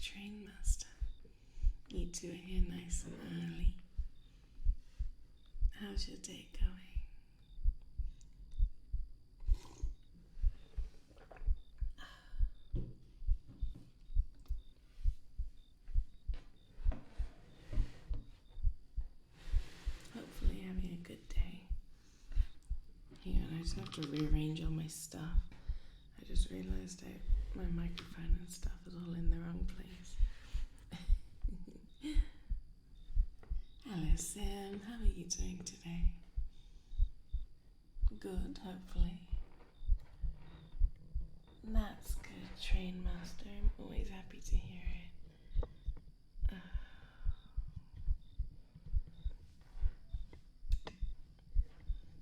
Train Master. You two are here nice and early. How's your day going? Hopefully having a good day. Here, I just have to rearrange all my stuff. I just realised my microphone and stuff is all in the wrong place. Hello Sam, how are you doing today? Good, hopefully. That's good, Train Master. I'm always happy to hear it.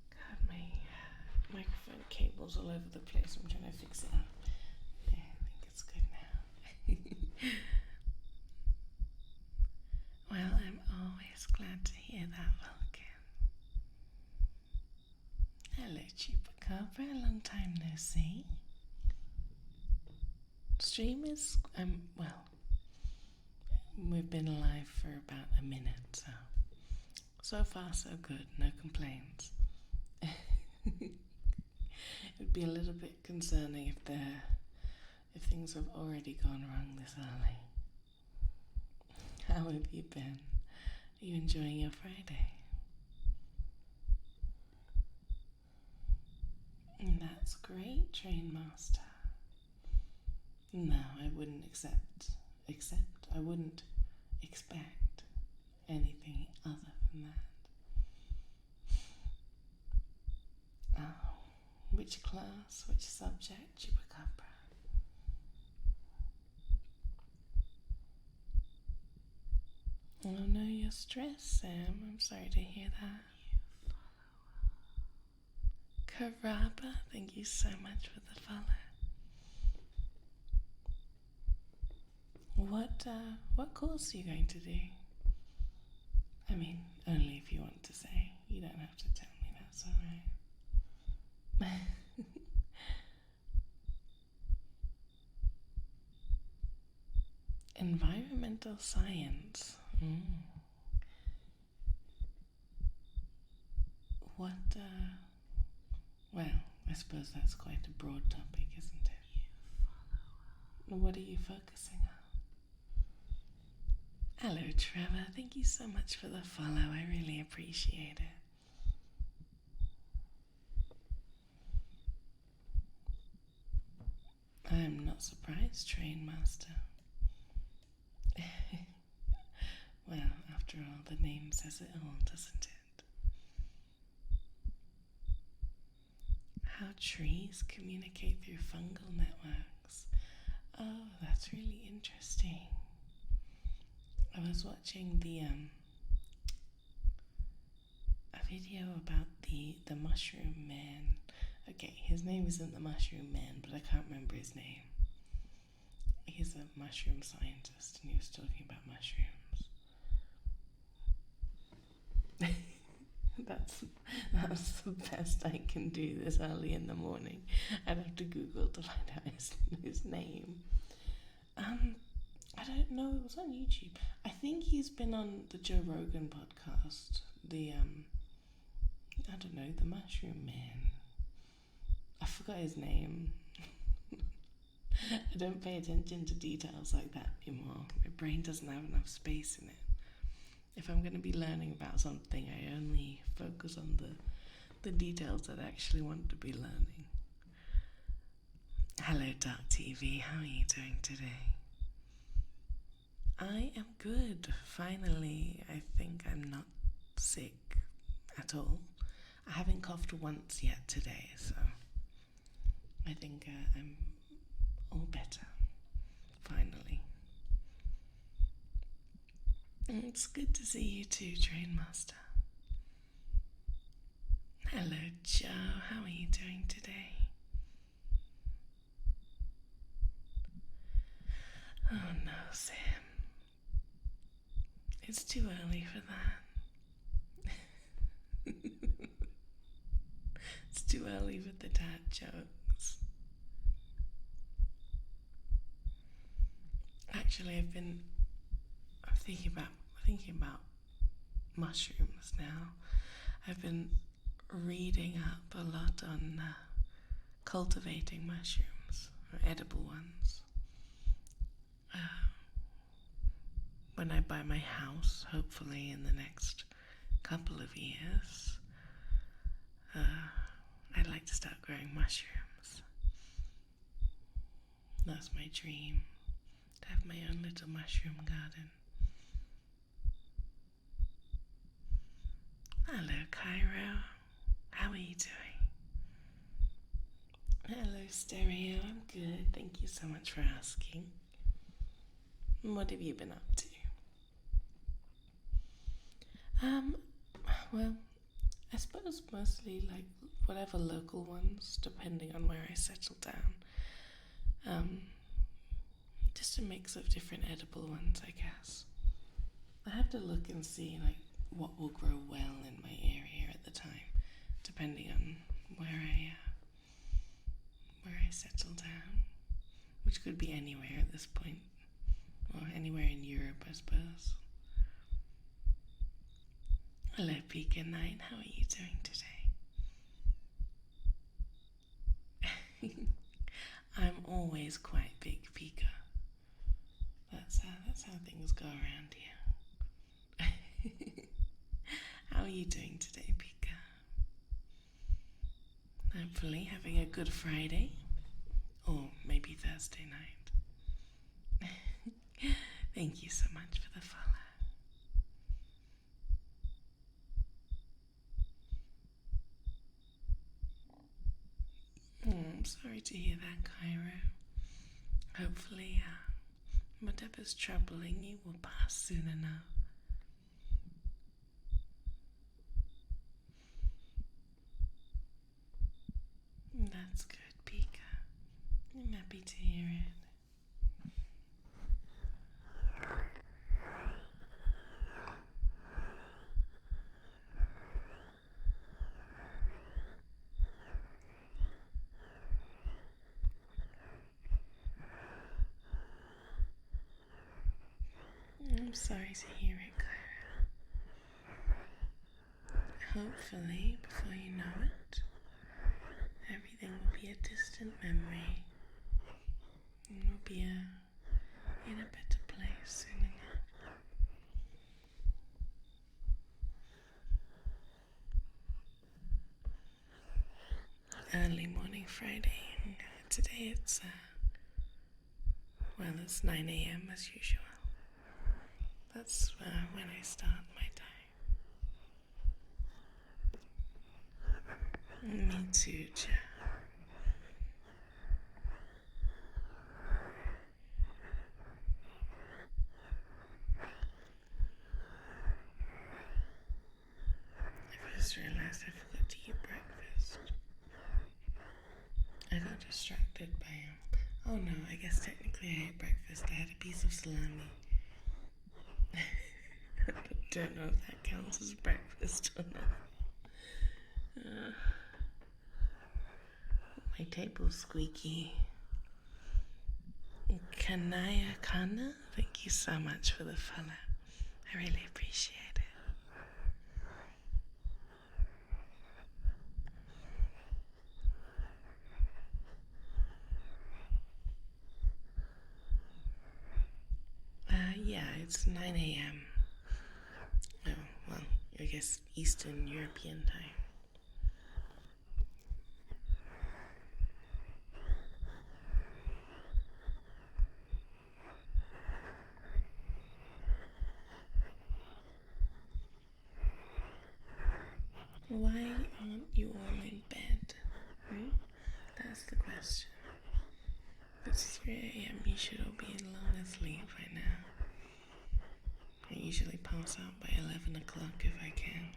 God, my microphone cable's all over the place. I'm trying to fix it up. Yeah, I think it's good now. Well, I'm always glad to hear that, Vulcan. Hello, Chupacabra. Long time no see. Stream is, well, we've been alive for about a minute, so far so good, no complaints. It would be a little bit concerning if things have already gone wrong this early. How have you been? Are you enjoying your Friday? That's great, Train Master. No, I wouldn't I wouldn't expect anything other than that. Oh, which class, which subject, Chupacabra? Oh no, you're stressed, Sam. I'm sorry to hear that. Karaba, thank you so much for the follow. What course are you going to do? I mean, only if you want to say. You don't have to tell me, that's alright. Environmental science. Well, I suppose that's quite a broad topic, isn't it? What are you focusing on? Hello, Trevor. Thank you so much for the follow. I really appreciate it. I'm not surprised, Train Master. Well, after all, the name says it all, doesn't it? How trees communicate through fungal networks. Oh, that's really interesting. I was watching a video about the mushroom man. Okay, his name isn't the mushroom man, but I can't remember his name. He's a mushroom scientist, and he was talking about mushrooms. That's the best I can do this early in the morning. I'd have to Google to find out his name. I don't know, it was on YouTube. I think he's been on the Joe Rogan podcast. I don't know, the Mushroom Man. I forgot his name. I don't pay attention to details like that anymore. My brain doesn't have enough space in it. If I'm going to be learning about something, I only focus on the details that I actually want to be learning. Hello, Dark TV. How are you doing today? I am good. Finally, I think I'm not sick at all. I haven't coughed once yet today, so I think I'm all better. Finally. It's good to see you too, Train Master. Hello, Joe. How are you doing today? Oh no, Sam. It's too early for that. It's too early for the dad jokes. actually, I've been thinking about mushrooms now. I've been reading up a lot on cultivating mushrooms, or edible ones. When I buy my house, hopefully in the next couple of years, I'd like to start growing mushrooms. That's my dream, to have my own little mushroom garden. Hello, Cairo. How are you doing? Hello, Stereo. I'm good. Thank you so much for asking. What have you been up to? Well, I suppose mostly like whatever local ones, depending on where I settle down. Just a mix of different edible ones, I guess. I have to look and see like what will grow well in my area at the time, depending on where I settle down, which could be anywhere at this point, or anywhere in Europe, I suppose. Hello, Pika 9. How are you doing today? I'm alwaalways quite big, Pika. That's how things go around here. How are you doing today, Pika? Hopefully having a good Friday. Or maybe Thursday night. Thank you so much for the follow. I'm sorry to hear that, Cairo. Hopefully, whatever's troubling you will pass soon enough. That's good, Pika. I'm happy to hear it. I'm sorry to hear it, Clara. Hopefully, before you know it, everything will be a distant memory. And we'll be in a better place soon enough. Early morning Friday, and today it's, it's 9 a.m. as usual. That's when I start my day. Me too, Jeff. I just realized I forgot to eat breakfast. I got distracted by oh no, I guess technically I ate breakfast. I had a piece of salami. I don't know if that counts as breakfast or not. My table's squeaky. Kanaya Kana, thank you so much for the follow. I really appreciate it. Yeah, it's 9 a.m. Oh, well, I guess Eastern European time. Why aren't you all in bed? That's the question. It's 3 a.m. You should all be in long asleep by now. I usually pass out by 11 o'clock if I can.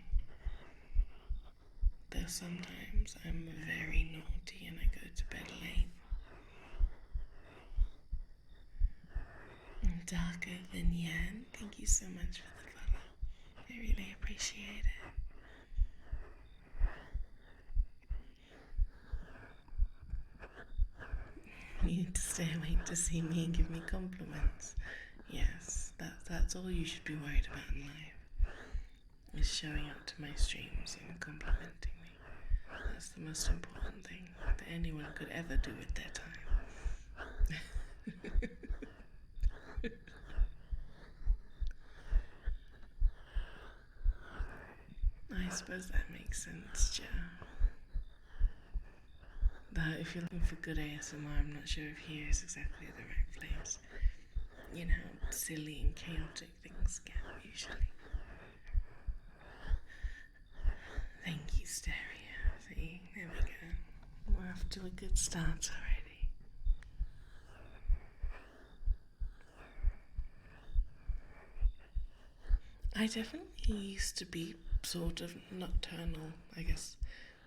Though sometimes I'm very naughty and I go to bed late. Darker than Yan, thank you so much for the follow. I really appreciate it. You need to stay awake to see me and give me compliments. Yes, that's all you should be worried about in life, is showing up to my streams and complimenting me. That's the most important thing that anyone could ever do with their time. I suppose that makes sense, Joe. Though if you're looking for good ASMR, I'm not sure if here is exactly the right place. You know how silly and chaotic things get usually. Thank you, Stereo. See, there we go. We're off to a good start already. I definitely used to be sort of nocturnal, I guess.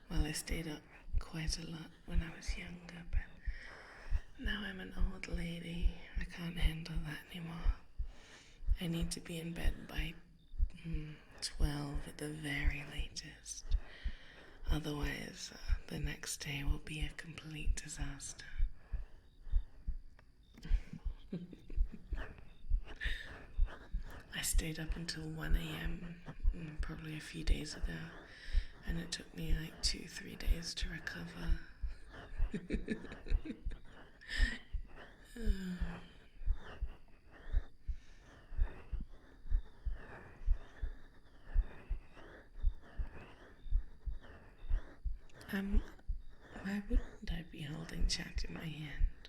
Well, I stayed up quite a lot when I was younger, but now I'm an old lady. I can't handle that anymore. I need to be in bed by 12 at the very latest. Otherwise, the next day will be a complete disaster. I stayed up until 1 a.m. Probably a few days ago, and it took me like 2-3 days to recover. Why wouldn't I be holding Chat in my hand?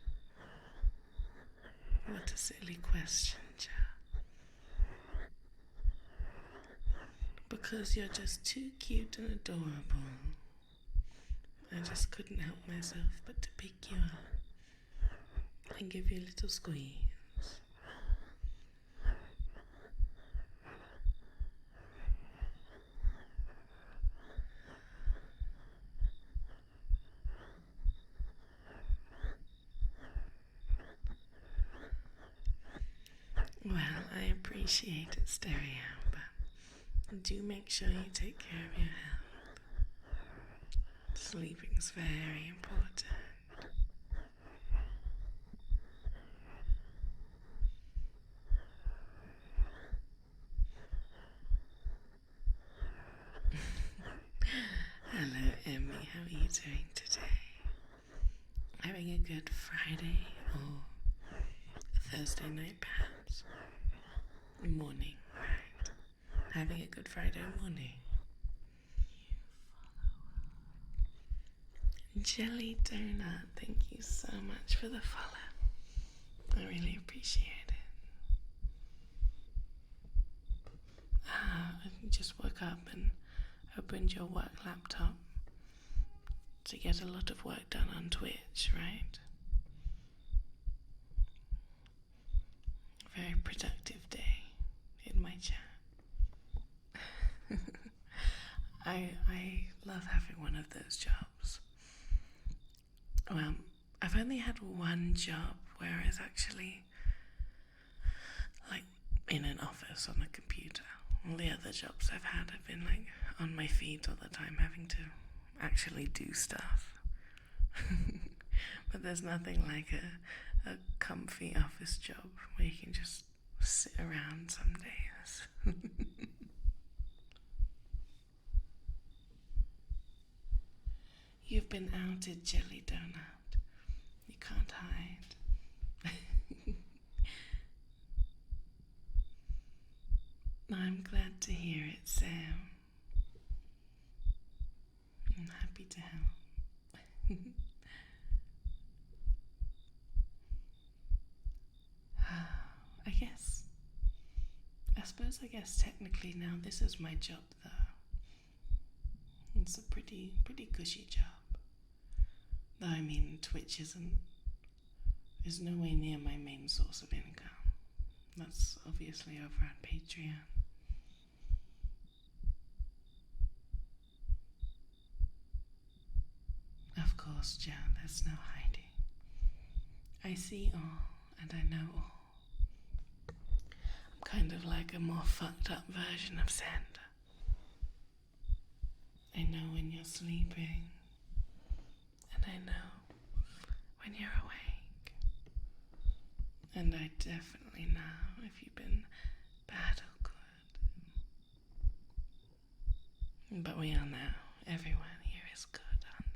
What a silly question, Chat. Because you're just too cute and adorable. I just couldn't help myself but to pick you up and give you a little squeeze. Well, I appreciate it, Stereo, but do make sure you take care of your health. Sleeping's very important. Hello, Emmy. How are you doing today? Having a good Friday or Thursday night, perhaps? Morning, right? Having a good Friday morning. Jelly Donut, thank you so much for the follow. I really appreciate it. You just woke up and opened your work laptop to get a lot of work done on Twitch, right? Very productive day in my chat. I love having one of those jobs. Well, I've only had one job where I was actually like in an office on a computer. All the other jobs I've had have been like on my feet all the time, having to actually do stuff. But there's nothing like a comfy office job where you can just sit around some days. You've been outed, Jelly Donut. You can't hide. I'm glad to hear it, Sam. I'm happy to help. I guess technically now this is my job though. It's a pretty cushy job. Though I mean Twitch is nowhere near my main source of income. That's obviously over on Patreon. Of course, Jan, there's no hiding. I see all, and I know all. I'm kind of like a more fucked up version of Santa. I know when you're sleeping, and I know when you're awake. And I definitely know if you've been bad or good. But we all know everyone here is good, aren't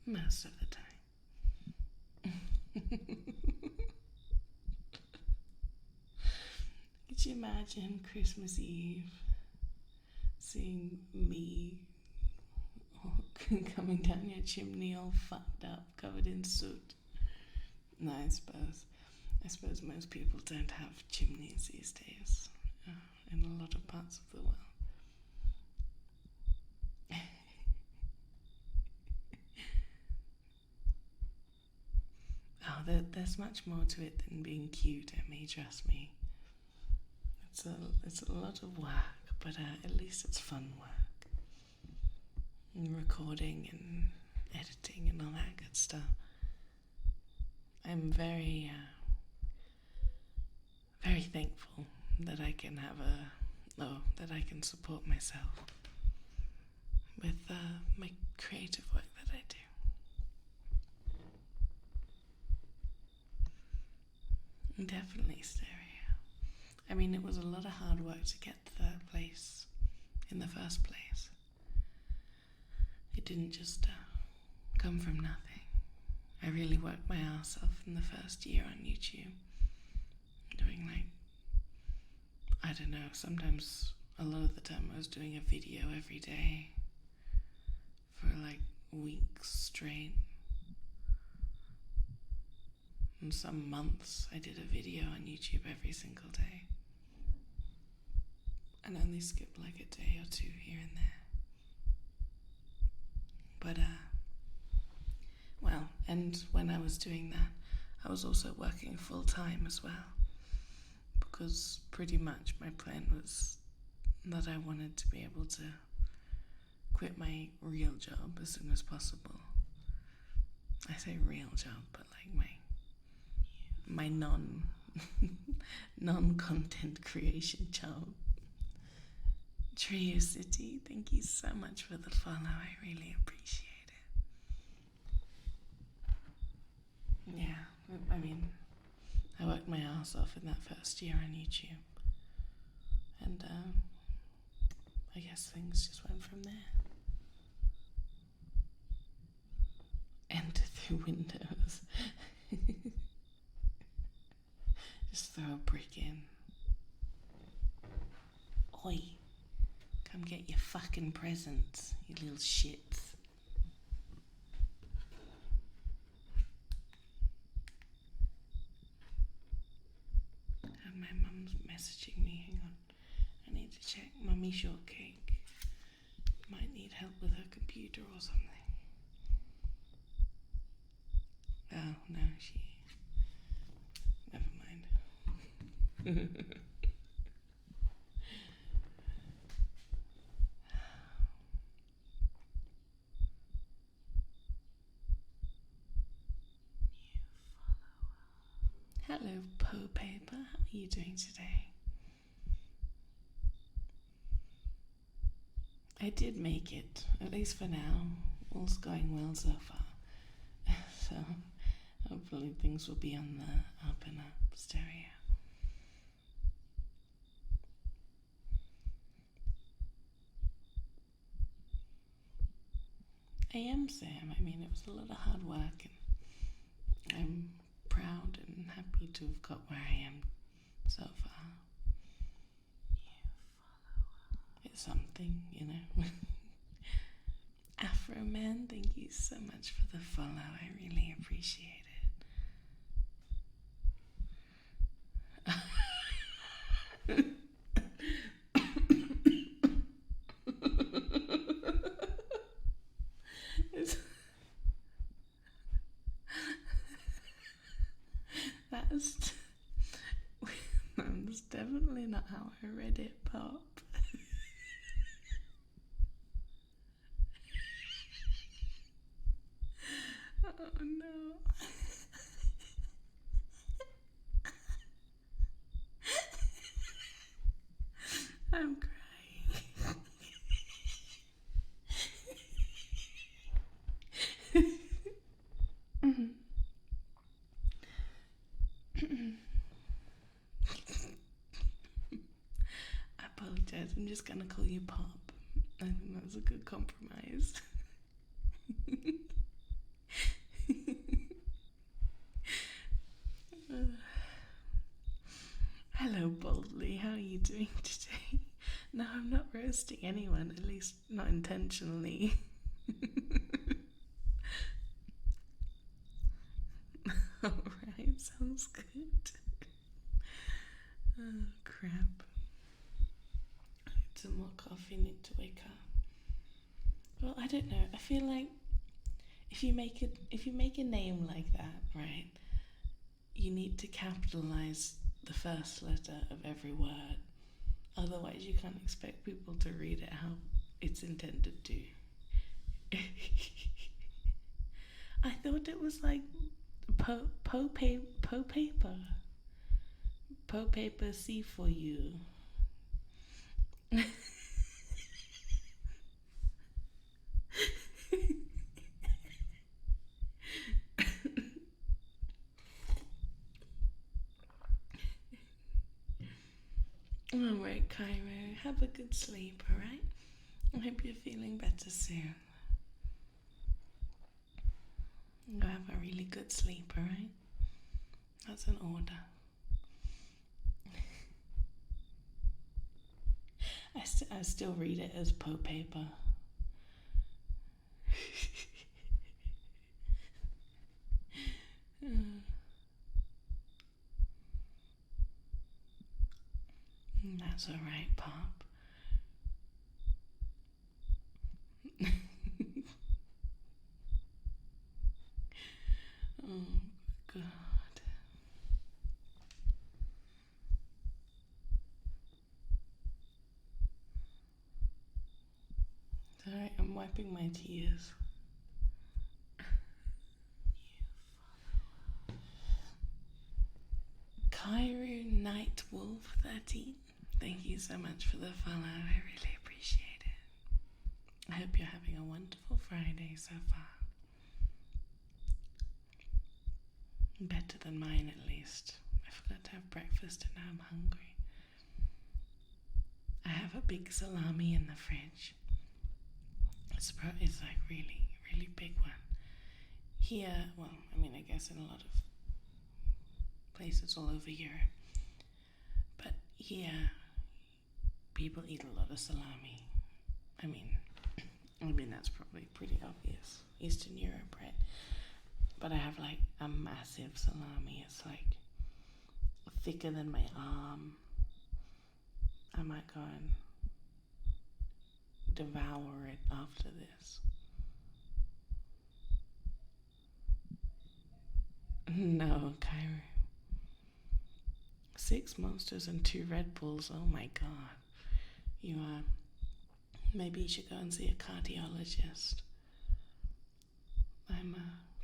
they? Most of the time. Could you imagine Christmas Eve seeing me coming down your chimney all fucked up, covered in soot? No, I suppose most people don't have chimneys these days in a lot of parts of the world. Oh, there's much more to it than being cute, Emmy, trust me. It's a lot of work, but at least it's fun work. And recording and editing and all that good stuff. I'm very thankful that I can that I can support myself with my creative work that I do. Definitely stereo. I mean, it was a lot of hard work to get to that place in the first place. It didn't just come from nothing. I really worked my ass off in the first year on YouTube, doing I don't know, sometimes a lot of the time I was doing a video every day for weeks straight. And some months I did a video on YouTube every single day. And only skipped a day or two here and there. But, well, and when I was doing that, I was also working full time as well. Because pretty much my plan was that I wanted to be able to quit my real job as soon as possible. I say real job, but my non-content creation job. Trio City, thank you so much for the follow. I really appreciate it. Yeah, I mean, I worked my ass off in that first year on YouTube. And I guess things just went from there. Enter through windows. Just throw a brick in. Oi. Come get your fucking presents, you little shits. And my mum's messaging me. Hang on. I need to check. Mummy Shortcake might need help with her computer or something. Oh, no, never mind. Hello, Po Paper. How are you doing today? I did make it, at least for now. All's going well so far. So, hopefully things will be on the up and up stereo. I am, Sam. I mean, it was a lot of hard work, and I'm proud and happy to have got where I am so far. It's something, you know. Afro Man, thank you so much for the follow. I really appreciate it. That's definitely not how I read it, Pop. Oh no. I'm crying. I'm just gonna call you Pop. I think that's a good compromise. Hello, Boldly. How are you doing today? No, I'm not roasting anyone, at least not intentionally. Alright, sounds good. Oh, crap. I need some more coffee, need to wake up. Well, I don't know. I feel like if you make a name like that, right, you need to capitalize the first letter of every word. Otherwise, you can't expect people to read it how it's intended to. I thought it was like paper. Paper C for you. Alright, Cairo, have a good sleep, alright? I hope you're feeling better soon. Go have a really good sleep, alright? That's an order. I still read it as paper. That's alright, Pop. Oh, God. Sorry, I'm wiping my tears. Cairo Night Wolf 13. Thank you so much for the follow. I really appreciate it. I hope you're having a wonderful Friday so far. Better than mine, at least. I forgot to have breakfast and now I'm hungry. I have a big salami in the fridge. It's like really, really big one. Here, well, I mean, I guess in a lot of places all over Europe. But here, people eat a lot of salami. I mean that's probably pretty obvious. Eastern Europe, right? But I have like a massive salami. It's like thicker than my arm. I might go and devour it after this. No, Cairo. 6 Monsters and 2 Red Bulls. Oh my God. Maybe you should go and see a cardiologist. I'm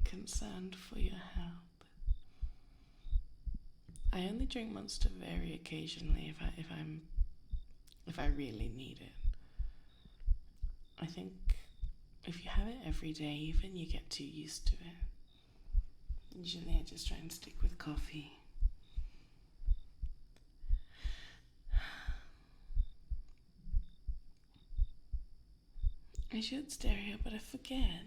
concerned for your health. I only drink Monster very occasionally if I really need it. I think if you have it every day, even you get too used to it. Usually I just try and stick with coffee. I should stereo, but I forget.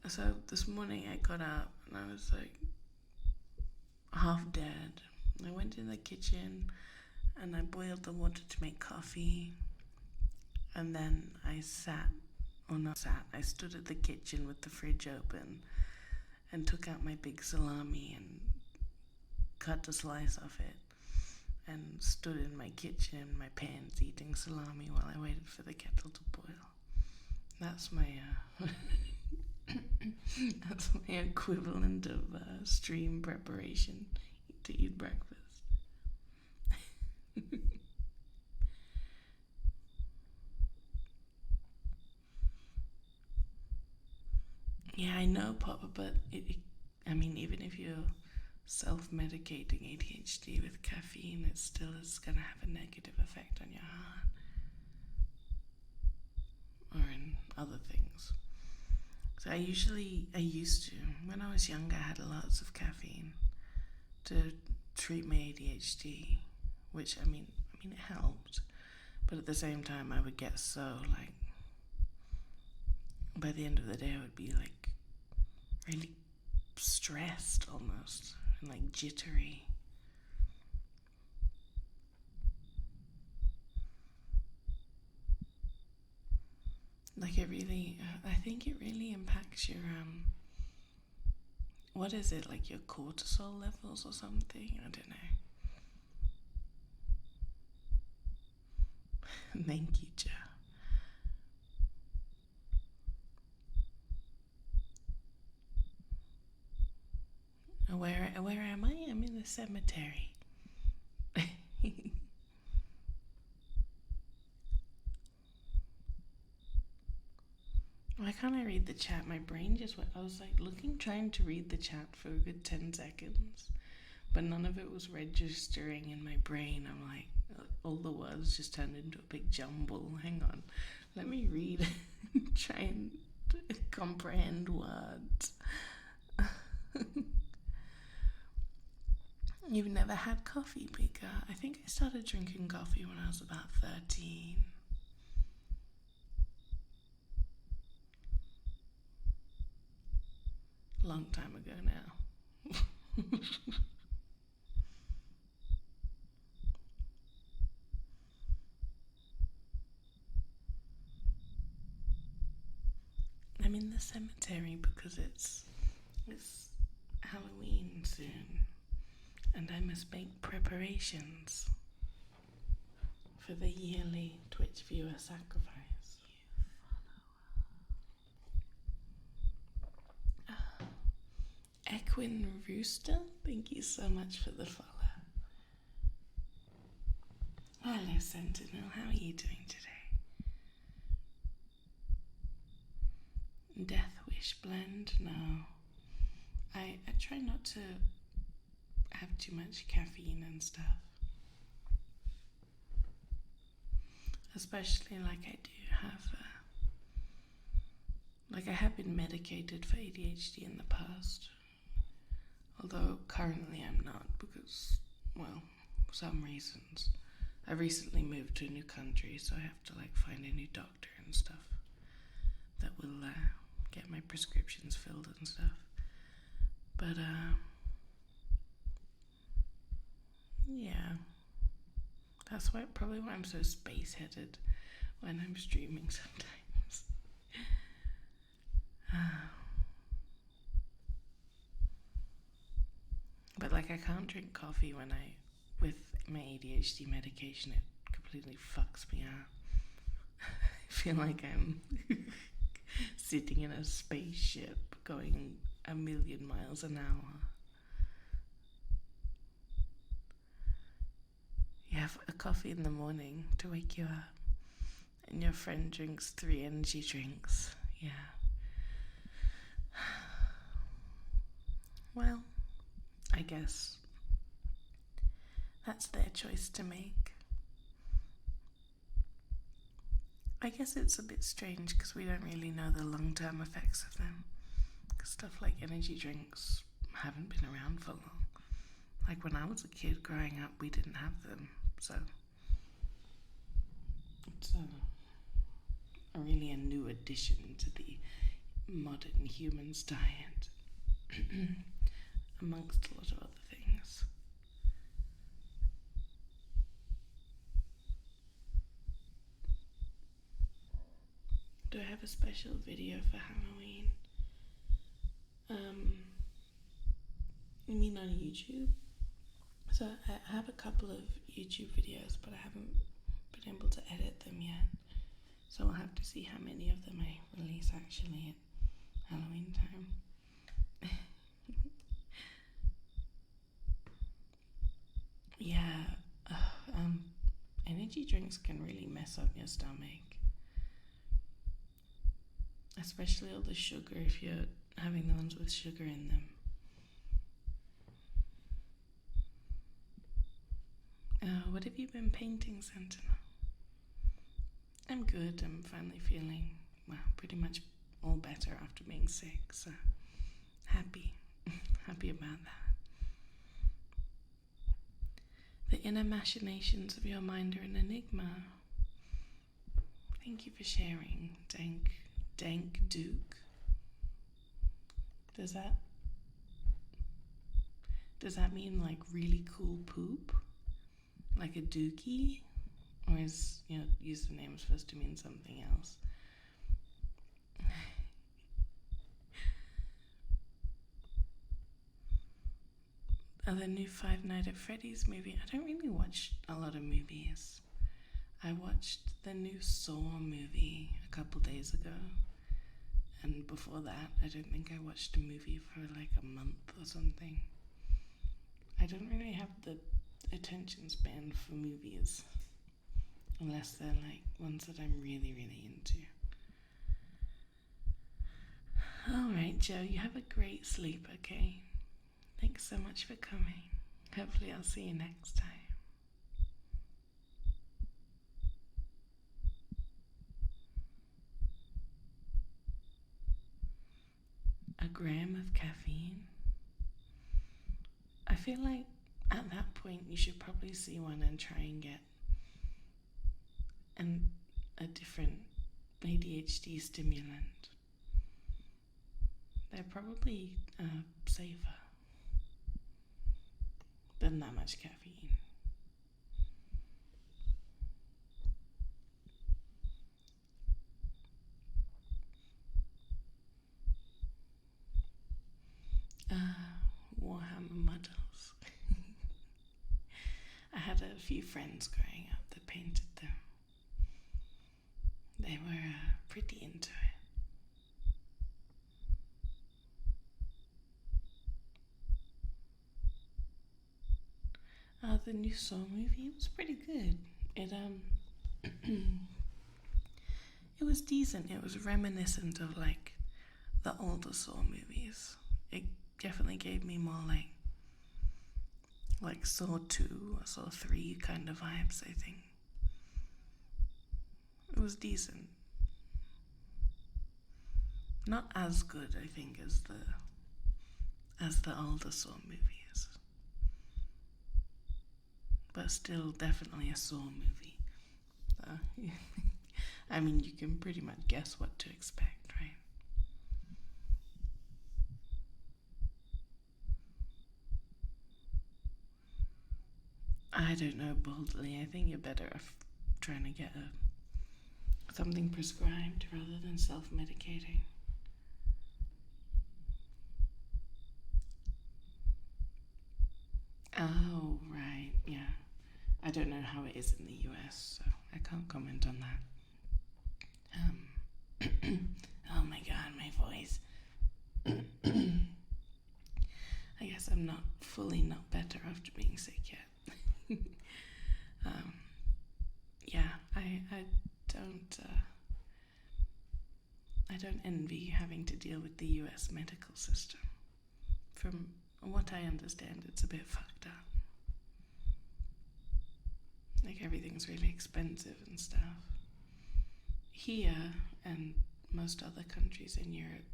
So this morning I got up and I was like half dead. I went in the kitchen and I boiled the water to make coffee. And then I stood at the kitchen with the fridge open and took out my big salami and cut a slice of it and stood in my kitchen in my pants eating salami while I waited for the kettle to boil. That's my that's my equivalent of stream preparation to eat breakfast. Yeah, I know, Papa, but even if you're self-medicating ADHD with caffeine, it still is going to have a negative effect on your heart. Or in other things. So I used to, when I was younger, I had lots of caffeine to treat my ADHD, which, it helped. But at the same time, I would get so, like, by the end of the day, I would be, like, really stressed almost, and, like, jittery. Like, I think it really impacts your, what is it, like your cortisol levels or something? I don't know. Thank you, Joe. Where am I? I'm in the cemetery. Why can't I read the chat? My brain just went. I was like trying to read the chat for a good 10 seconds, but none of it was registering in my brain. I'm like, all the words just turned into a big jumble. Hang on, let me read. Try and comprehend words. You've never had coffee, Bigger? I think I started drinking coffee when I was about 13. Long time ago now. I'm in the cemetery because it's Halloween soon, and I must make preparations for the yearly Twitch viewer sacrifice. Equin Rooster, thank you so much for the follow. Hello, Sentinel, how are you doing today? Death Wish blend? No. I try not to have too much caffeine and stuff. Especially like I do have, I have been medicated for ADHD in the past. Although currently I'm not because, well, for some reasons. I recently moved to a new country, so I have to find a new doctor and stuff that will get my prescriptions filled and stuff. But yeah, that's probably why I'm so space-headed when I'm streaming sometimes. But I can't drink coffee with my ADHD medication. It completely fucks me out. I feel like I'm sitting in a spaceship going 1,000,000 miles an hour. You have a coffee in the morning to wake you up, and your friend drinks 3 energy drinks. Yeah. Well, I guess that's their choice to make. I guess it's a bit strange because we don't really know the long-term effects of them. Because stuff like energy drinks haven't been around for long. Like when I was a kid growing up, we didn't have them. So it's really a new addition to the modern human's diet. Amongst a lot of other things. Do I have a special video for Halloween? You mean on YouTube? So I have a couple of YouTube videos, but I haven't been able to edit them yet. So I'll have to see how many of them I release actually at Halloween time. Yeah, energy drinks can really mess up your stomach. Especially all the sugar if you're having the ones with sugar in them. What have you been painting, Sentinel? I'm good. I'm finally feeling, pretty much all better after being sick, so happy. Happy about that. The inner machinations of your mind are an enigma. Thank you for sharing, Dank Duke. Does that mean like really cool poop? Like a dookie? Or is your username supposed to mean something else? The new Five Nights at Freddy's movie. I don't really watch a lot of movies. I watched the new Saw movie a couple days ago. And before that, I don't think I watched a movie for like a month or something. I don't really have the attention span for movies. Unless they're like ones that I'm really, really into. Alright, Joe, you have a great sleep, okay? Thanks so much for coming. Hopefully I'll see you next time. A gram of caffeine? I feel like at that point you should probably see one and try and get a different ADHD stimulant. They're probably safer than that much caffeine. Warhammer models. I had a few friends growing up that painted them. They were pretty into it. The new Saw movie was pretty good. It it was decent. It was reminiscent of like the older Saw movies. It definitely gave me more like Saw 2 or Saw 3 kind of vibes, I think. It was decent. Not as good, I think, as the older Saw movies. But still definitely a Saw movie. I mean, you can pretty much guess what to expect, right? I don't know, boldly. I think you're better off trying to get something prescribed rather than self-medicating. Oh, right, yeah. I don't know how it is in the US, so I can't comment on that. Oh my god, my voice. I guess I'm not fully not better after being sick yet. Yeah, I don't envy having to deal with the US medical system. From what I understand, it's a bit fucked up. Like everything's really expensive and stuff. Here and most other countries in Europe,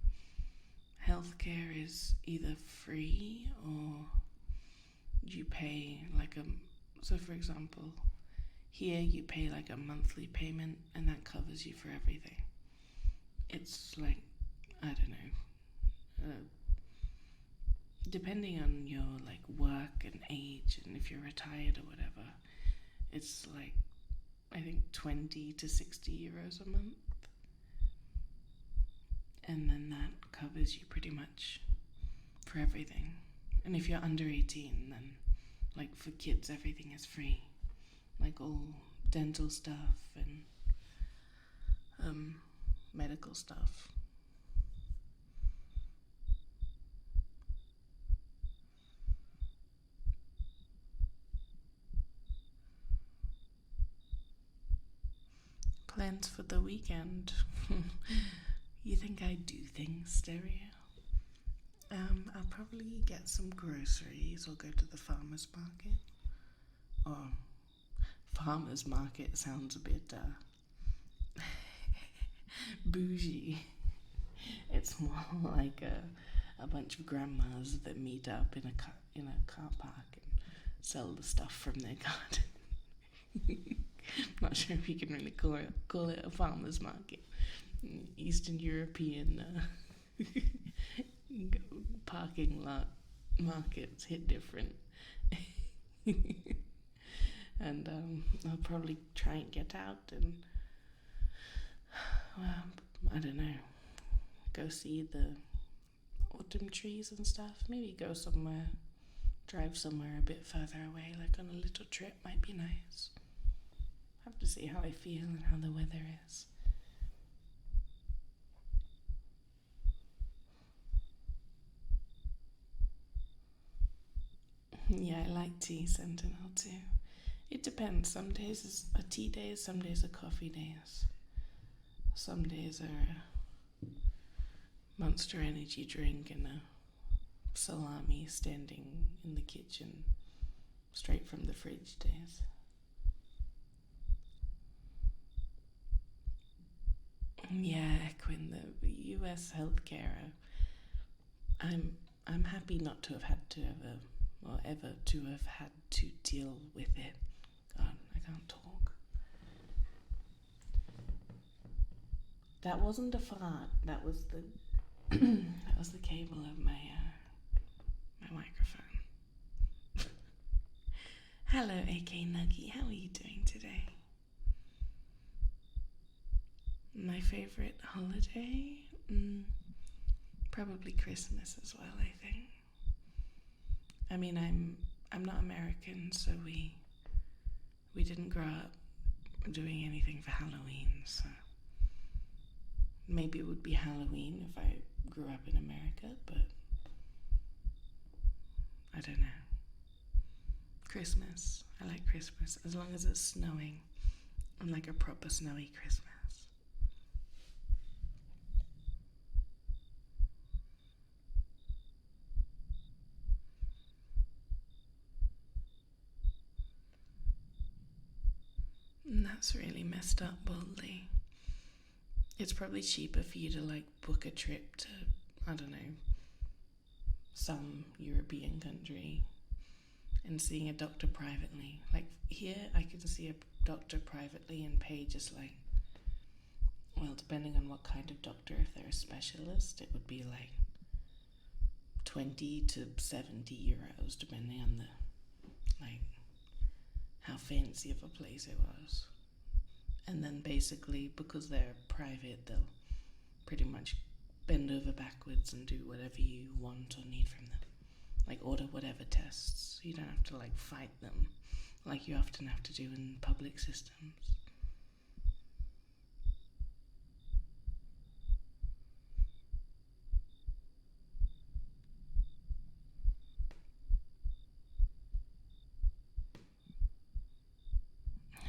healthcare is either free or you pay like so for example, here you pay like a monthly payment and that covers you for everything. It's like, I don't know, depending on your like work and age and if you're retired or whatever, it's like I think 20 to 60 euros a month, and then that covers you pretty much for everything. And if you're under 18, then like for kids everything is free, like all dental stuff and medical stuff. Plans for the weekend? You think I do things, Stereo? I'll probably get some groceries or go to the farmer's market. Or farmer's market sounds a bit bougie. It's more like a bunch of grandmas that meet up in a car park and sell the stuff from their garden. Not sure if you can really call it a farmer's market. Eastern European parking lot markets hit different. And I'll probably try and get out and, well, I don't know, go see the autumn trees and stuff. Maybe go somewhere, drive somewhere a bit further away, like on a little trip might be nice. Have to see how I feel and how the weather is. Yeah, I like tea, Sentinel too. It depends. Some days are tea days, some days are coffee days. Some days are a Monster Energy drink and a salami standing in the kitchen straight from the fridge days. Yeah, Equin, the US healthcare, I'm happy not to have had to ever to have had to deal with it. God, I can't talk. That wasn't a fart. That was the that was the cable of my microphone. Hello, AK Nuggy. How are you doing today? My favorite holiday? Probably Christmas as well, I think. I mean, I'm not American, so we didn't grow up doing anything for Halloween, so maybe it would be Halloween if I grew up in America, but I don't know. Christmas. I like Christmas, as long as it's snowing, and like a proper snowy Christmas. And that's really messed up, boldly. It's probably cheaper for you to like book a trip to, I don't know, some European country and seeing a doctor privately. Like here, I can see a doctor privately and pay just like, well, depending on what kind of doctor, if they're a specialist, it would be like 20 to 70 euros, depending on the, like, how fancy of a place it was. And then basically, because they're private, they'll pretty much bend over backwards and do whatever you want or need from them. Like order whatever tests. You don't have to like fight them like you often have to do in public systems.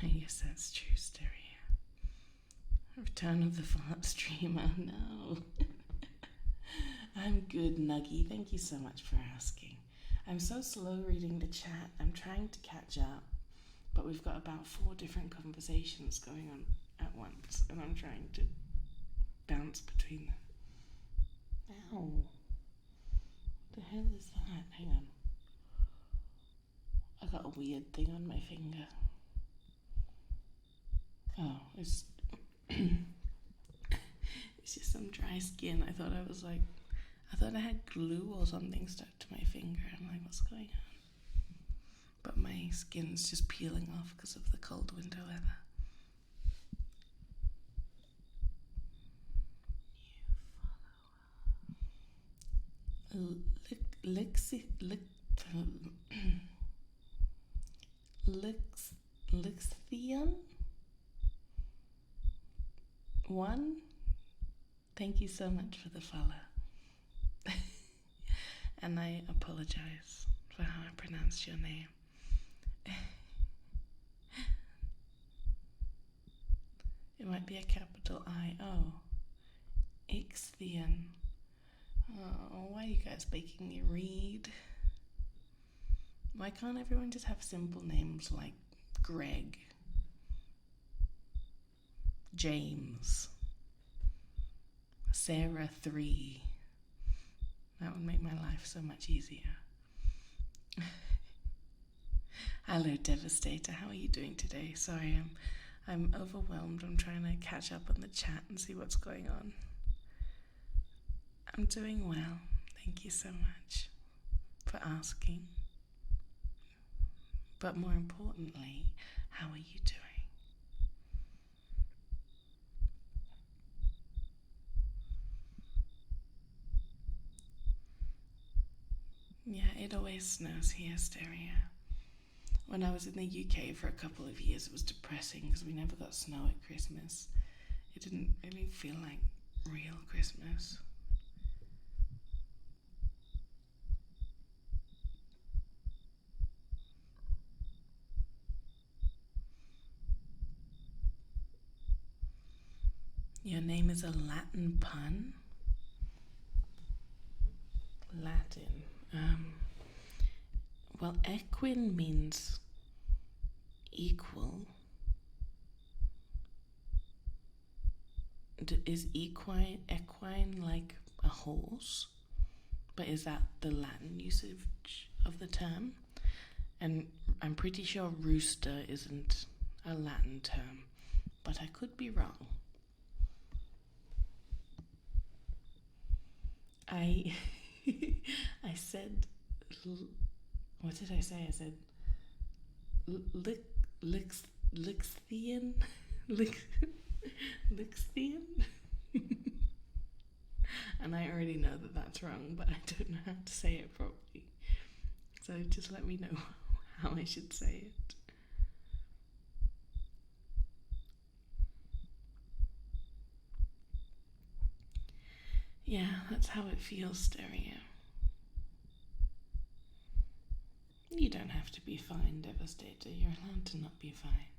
Yes, that's true, Stereo. Return of the fart streamer, no. I'm good, Nuggy. Thank you so much for asking. I'm so slow reading the chat. I'm trying to catch up, but we've got about 4 different conversations going on at once, and I'm trying to bounce between them. Ow. What the hell is that? Hang on. I got a weird thing on my finger. Oh, it's it's just some dry skin. I thought I had glue or something stuck to my finger. I'm like, what's going on? But my skin's just peeling off because of the cold winter weather. Lixian? One? Thank you so much for the follow. And I apologize for how I pronounced your name. It might be a capital I. Oh. Ixian. Oh, why are you guys making me read? Why can't everyone just have simple names like Greg, James, Sarah 3? That would make my life so much easier. Hello, Devastator. How are you doing today? Sorry, I'm overwhelmed. I'm trying to catch up on the chat and see what's going on. I'm doing well. Thank you so much for asking. But more importantly, how are you doing? Yeah, it always snows here, Stereo. When I was in the UK for a couple of years, it was depressing because we never got snow at Christmas. It didn't really feel like real Christmas. Your name is a Latin pun? Latin. Well, equine means equal. Is equine like a horse? But is that the Latin usage of the term? And I'm pretty sure rooster isn't a Latin term, but I could be wrong. I said, what did I say? I said Lixian? Lixian? And I already know that that's wrong, but I don't know how to say it properly. So just let me know how I should say it. Yeah, that's how it feels, Stereo. You don't have to be fine, Devastator. You're allowed to not be fine.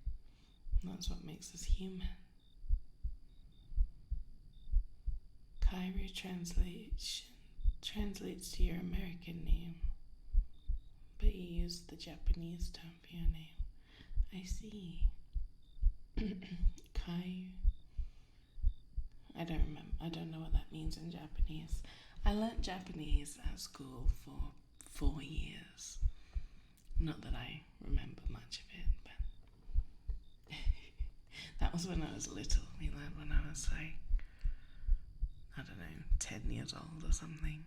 That's what makes us human. Cairo translates to your American name, but you used the Japanese term for your name. I see. Kai. I don't remember. I don't know what that means in Japanese. I learnt Japanese at school for 4 years. Not that I remember much of it, but that was when I was little. We learned when I was like, I don't know, 10 years old or something.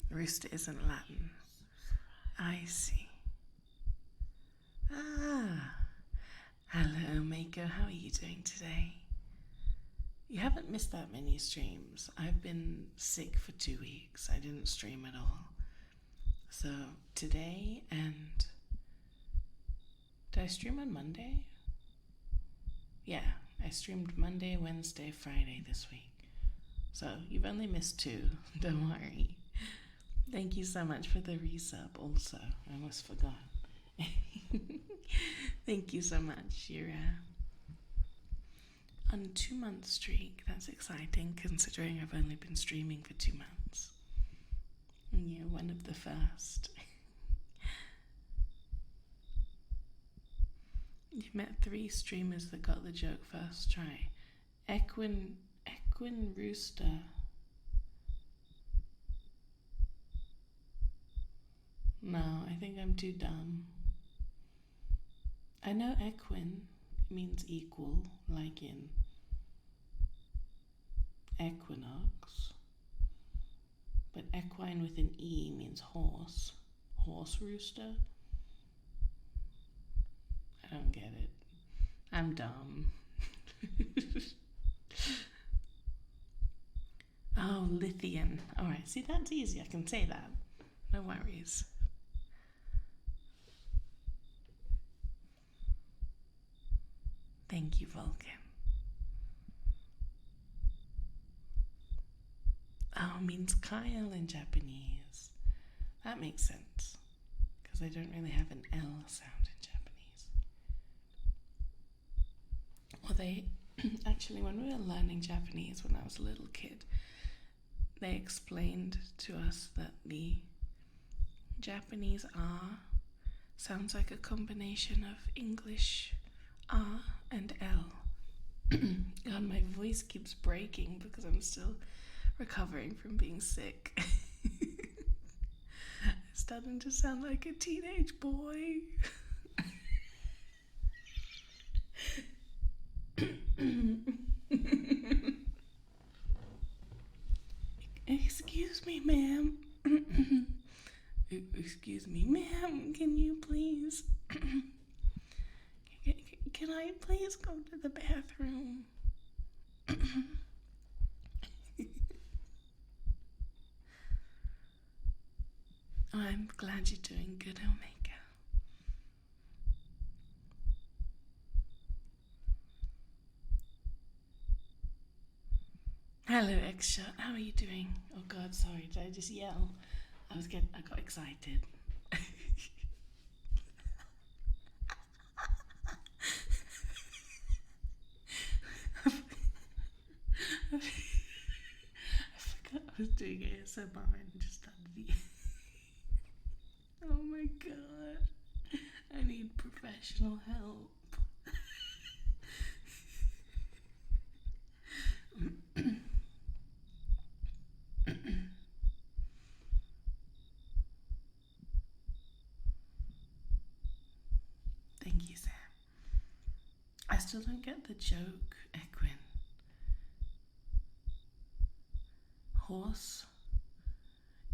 Rooster isn't Latin. I see. Ah. Hello, Mako. How are you doing today? You haven't missed that many streams. I've been sick for 2 weeks. I didn't stream at all. So today and... Did I stream on Monday? Yeah, I streamed Monday, Wednesday, Friday this week. So you've only missed 2. Don't worry. Thank you so much for the resub also. I almost forgot. Thank you so much. You're on a 2-month streak. That's exciting considering I've only been streaming for 2 months. And you're one of the first. You've met 3 streamers that got the joke first try. Equine Rooster. No, I think I'm too dumb. I know equine means equal, like in equinox. But equine with an E means horse. Horse rooster? I don't get it. I'm dumb. Oh, Lithian. Alright, see, that's easy. I can say that. No worries. Thank you, Vulcan. Oh, means Kyle in Japanese. That makes sense. Because I don't really have an L sound in Japanese. Well, they... Actually, when we were learning Japanese when I was a little kid, they explained to us that the Japanese R sounds like a combination of English R and L. God, my voice keeps breaking because I'm still recovering from being sick. starting to sound like a teenage boy. Excuse me, ma'am. Excuse me, ma'am. Can you please? Can I please go to the bathroom? Oh, I'm glad you're doing good, Omega. Hello, X-Shot. How are you doing? Oh God, sorry. Did I just yell? I got excited. I forgot I was doing ASMR and just started eating. Oh my God. I need professional help. Thank you, Sam. I still don't get the joke, Equin. Horse.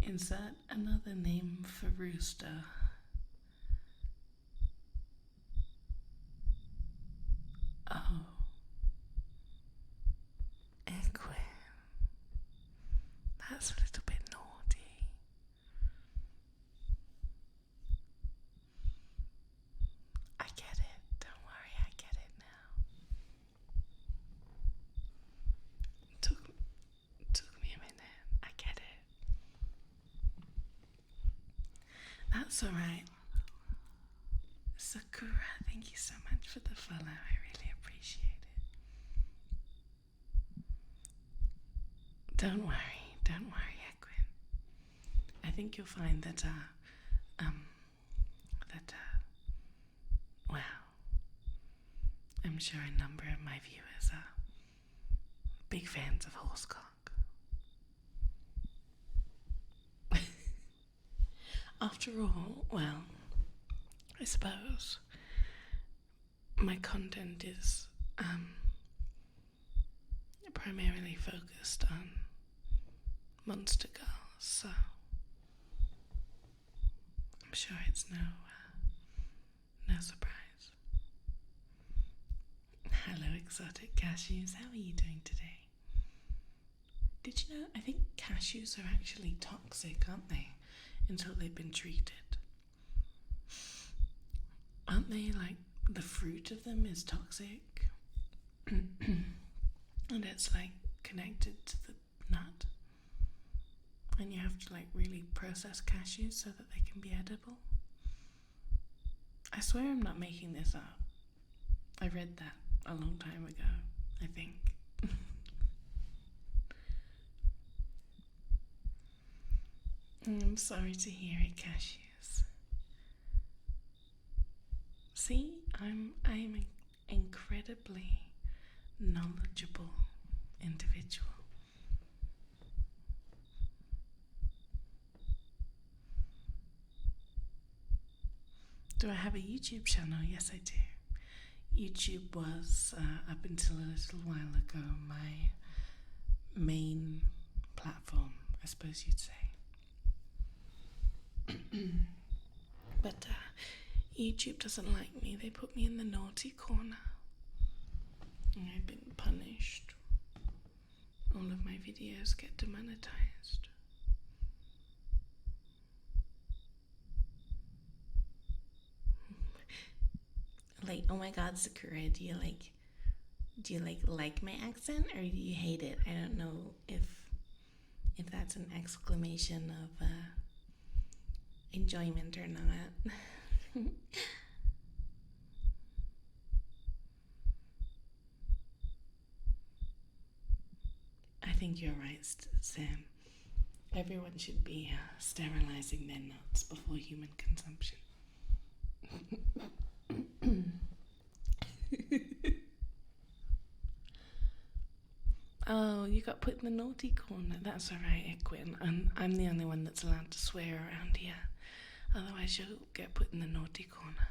Insert another name for rooster. Oh. Equin. That's a little bit naughty. I get it. Don't worry, I get it now. Took me a minute. I get it. That's alright. Sakura, thank you so much for the follow. I really appreciate it. Don't worry, Equin. I think you'll find that, well, I'm sure a number of my viewers are big fans of horsecock. After all, well, I suppose my content is primarily focused on monster girls, so I'm sure it's no surprise. Hello, exotic cashews. How are you doing today? Did you know? I think cashews are actually toxic, aren't they? Until they've been treated. Aren't they, like, the fruit of them is toxic? And it's, like, connected to the nut. And you have to, like, really process cashews so that they can be edible. I swear I'm not making this up. I read that a long time ago, I think. I'm sorry to hear it, cashews. See, I'm an incredibly knowledgeable individual. Do I have a YouTube channel? Yes, I do. YouTube was, up until a little while ago, my main platform, I suppose you'd say. But YouTube doesn't like me. They put me in the naughty corner. And I've been punished. All of my videos get demonetized. Like, oh my God, Sakura, do you like my accent, or do you hate it? I don't know if that's an exclamation of enjoyment or not. I think you're right, Sam. Everyone should be sterilizing their nuts before human consumption. Oh, you got put in the naughty corner. That's alright, Equin. I'm the only one that's allowed to swear around here. Otherwise you'll get put in the naughty corner.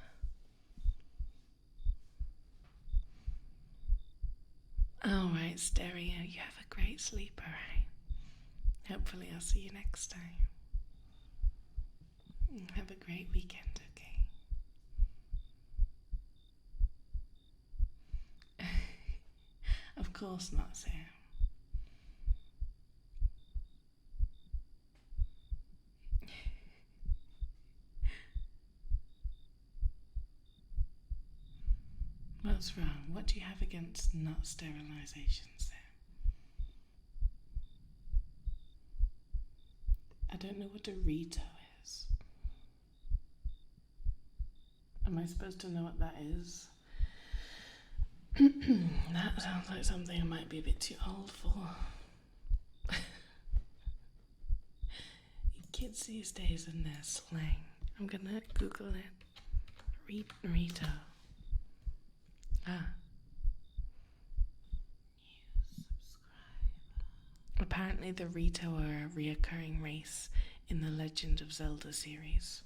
Alright, Stereo, you have a great sleep, alright? Hopefully I'll see you next time. Have a great weekend, okay? Of course not, Sam. What's wrong? What do you have against nut sterilization, Sam? I don't know what a Rito is. Am I supposed to know what that is? That sounds like something I might be a bit too old for. Kids these days and their slang. I'm gonna Google it. Rito. New subscriber. Apparently the Rito are a reoccurring race in the Legend of Zelda series.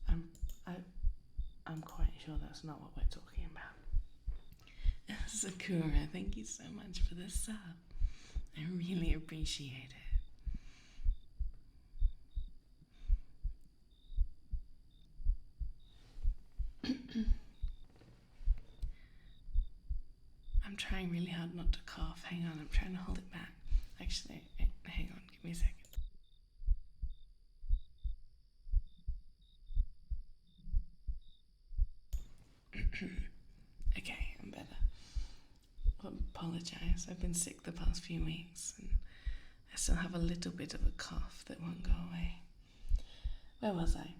I'm quite sure that's not what we're talking about. Sakura, thank you so much for the sub. I really appreciate it. I'm trying really hard not to cough. Hang on, I'm trying to hold it back. Actually, hang on, give me a second. Okay, I'm better. I apologise. I've been sick the past few weeks and I still have a little bit of a cough that won't go away. Where was I?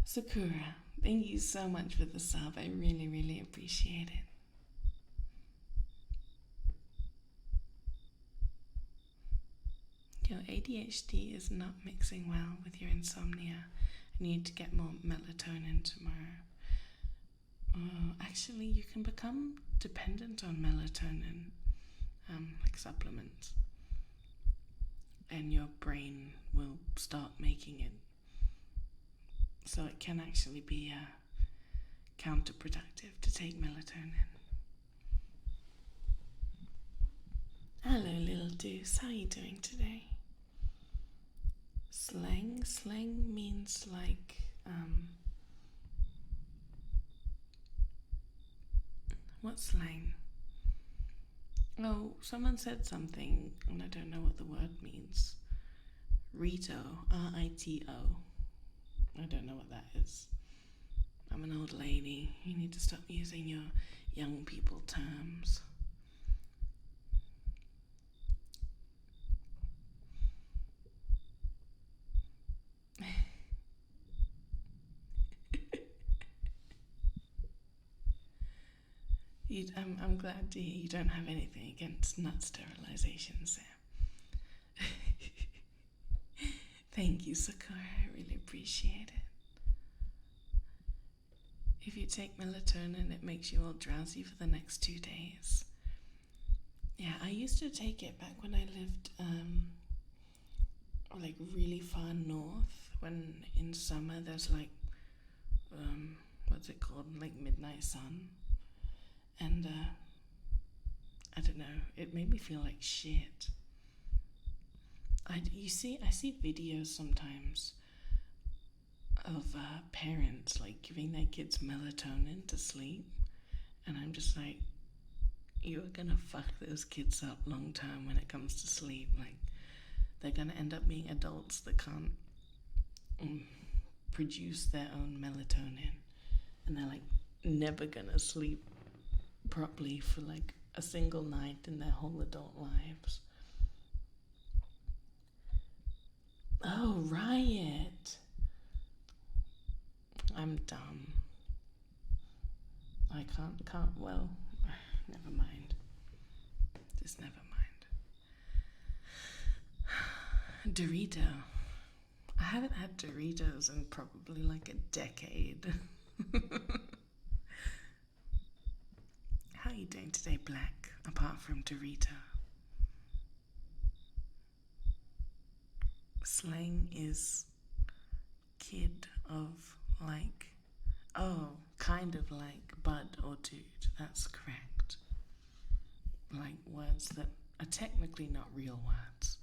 Sakura, thank you so much for the sub. I really, really appreciate it. Your ADHD is not mixing well with your insomnia. I need to get more melatonin tomorrow. Actually, you can become dependent on melatonin, like supplements, and your brain will start making it. So it can actually be counterproductive to take melatonin. Hello, little Deuce. How are you doing today? Slang? Slang means like, what slang? Oh, someone said something, and I don't know what the word means. Rito, R-I-T-O. I don't know what that is. I'm an old lady. You need to stop using your young people terms. I'm glad to hear you don't have anything against nut sterilization, Sam. Thank you, Sakura. I really appreciate it. If you take melatonin, it makes you all drowsy for the next 2 days. Yeah, I used to take it back when I lived like really far north, when in summer there's like what's it called, like midnight sun, and I don't know, it made me feel like shit. I see videos sometimes of parents like giving their kids melatonin to sleep, and I'm just like, you are gonna fuck those kids up long term when it comes to sleep. Like, they're gonna end up being adults that can't produce their own melatonin, and they're like never gonna sleep properly for like a single night in their whole adult lives. Oh, Riot. I'm dumb. I can't, well, never mind. Just never mind. Dorito. I haven't had Doritos in probably like a decade. How are you doing today, Black, apart from Dorito? Slang is kid of like, oh, kind of like bud or dude. That's correct. Like words that are technically not real words.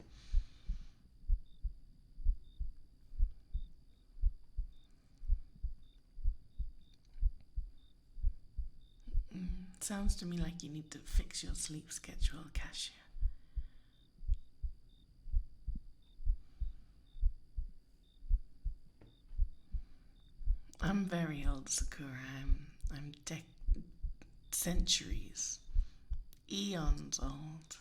Sounds to me like you need to fix your sleep schedule, Cashew. I'm very old, Sakura. I'm centuries, eons old.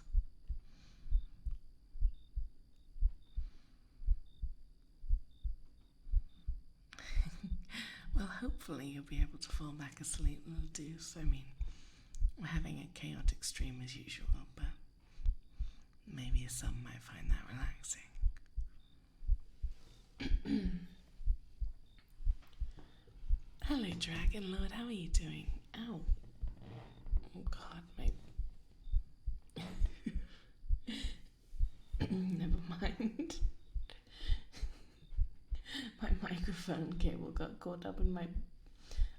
Well, hopefully you'll be able to fall back asleep, little deuce. I mean, we're having a chaotic stream as usual, but maybe some might find that relaxing. Hello, Dragon Lord. How are you doing? Ow. Oh, God, my... Never mind. My microphone cable got caught up in my...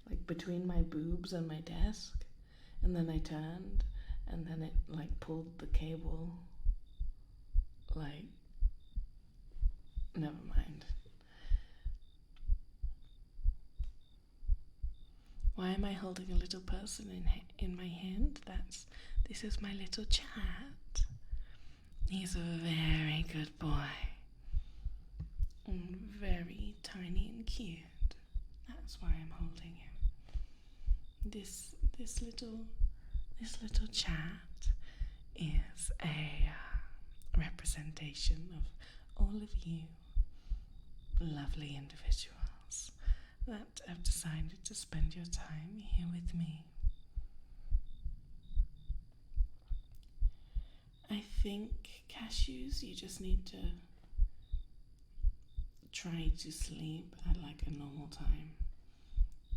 like, between my boobs and my desk. And then I turned, and then it, like, pulled the cable. Like... Never mind. Why am I holding a little person in my hand? This is my little Chat. He's a very good boy. And very tiny and cute. That's why I'm holding him. This little Chat is a representation of all of you lovely individuals that have decided to spend your time here with me. I think, Cashews, you just need to try to sleep at like a normal time.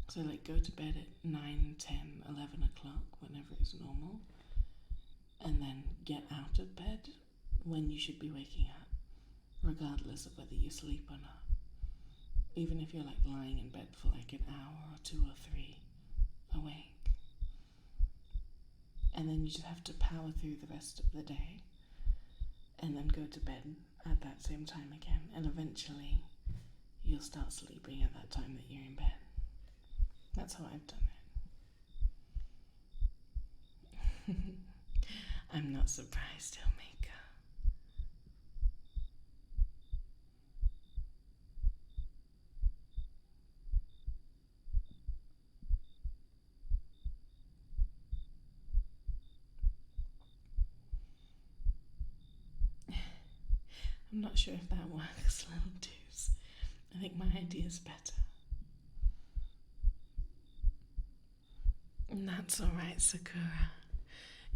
So like go to bed at 9, 10, 11 o'clock, whenever it's normal. And then get out of bed when you should be waking up, regardless of whether you sleep or not. Even if you're like lying in bed for like an hour or 2 or 3 awake. And then you just have to power through the rest of the day and then go to bed at that same time again. And eventually you'll start sleeping at that time that you're in bed. That's how I've done it. I'm not surprised, Hillmaker. I'm not sure if that works, little deuce. I think my idea's better. And that's alright, Sakura.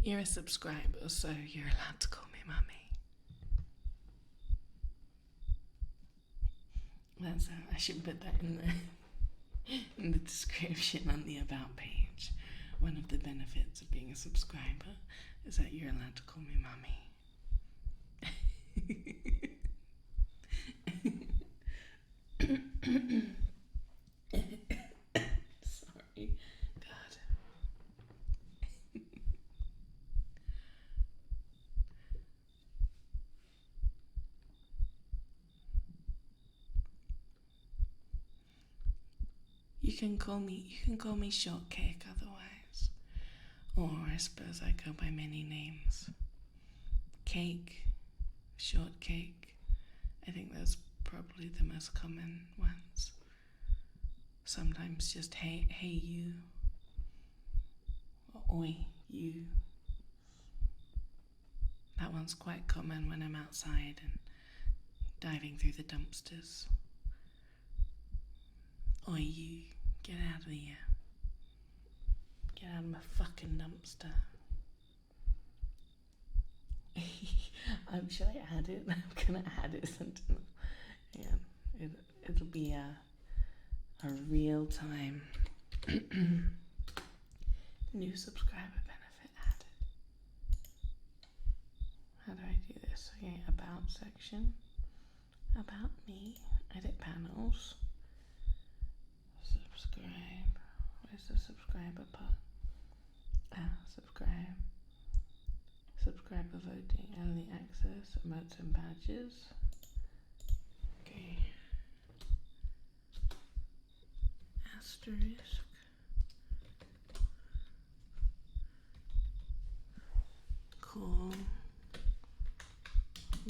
You're a subscriber, so you're allowed to call me Mummy. I should put that in the description on the About page. One of the benefits of being a subscriber is that you're allowed to call me Mummy. Sorry, God. You can call me Shortcake otherwise. Or I suppose I go by many names. Cake, Shortcake. I think those are probably the most common ones. Sometimes just hey you. Or oi you. That one's quite common when I'm outside and diving through the dumpsters. Oi you, get out of here. Get out of my fucking dumpster. Should I add it? I'm gonna add it. Yeah, it'll be a real time new subscriber benefit added. How do I do this? Okay, about section, about me, edit panels, subscribe. Where's the subscriber part? Subscribe. Subscriber voting, early access, emotes and badges. Okay. Asterisk. Call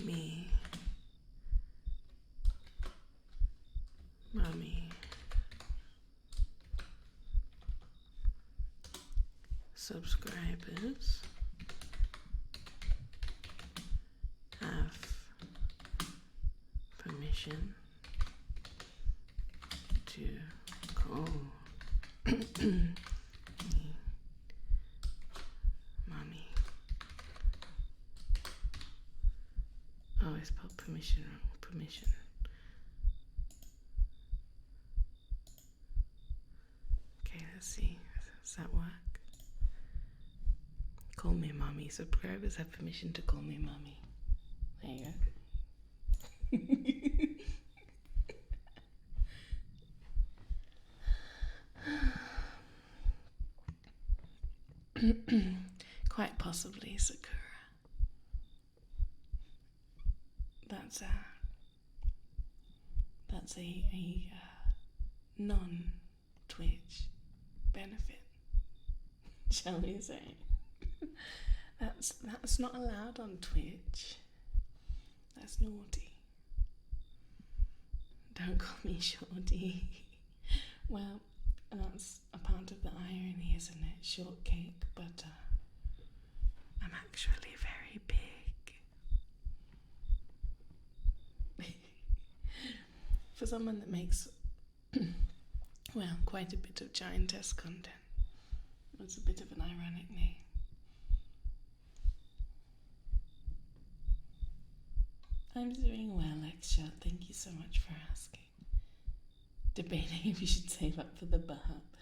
me Mummy. Subscribers have permission to call me Mummy. Oh, I spelled permission wrong. Permission. Okay, let's see. Does that work? Call me Mummy. Subscribers have permission to call me Mummy. There you go. Quite possibly Sakura. That's a non-Twitch benefit, shall we say? That's not allowed on Twitch. That's naughty. Don't call me Shorty. Well, that's a part of the irony, isn't it? Shortcake, but I'm actually very big. For someone that makes, well, quite a bit of giantess content, it's a bit of an ironic name. I'm doing well, X-Shot. Thank you so much for asking. Debating if you should save up for the burp.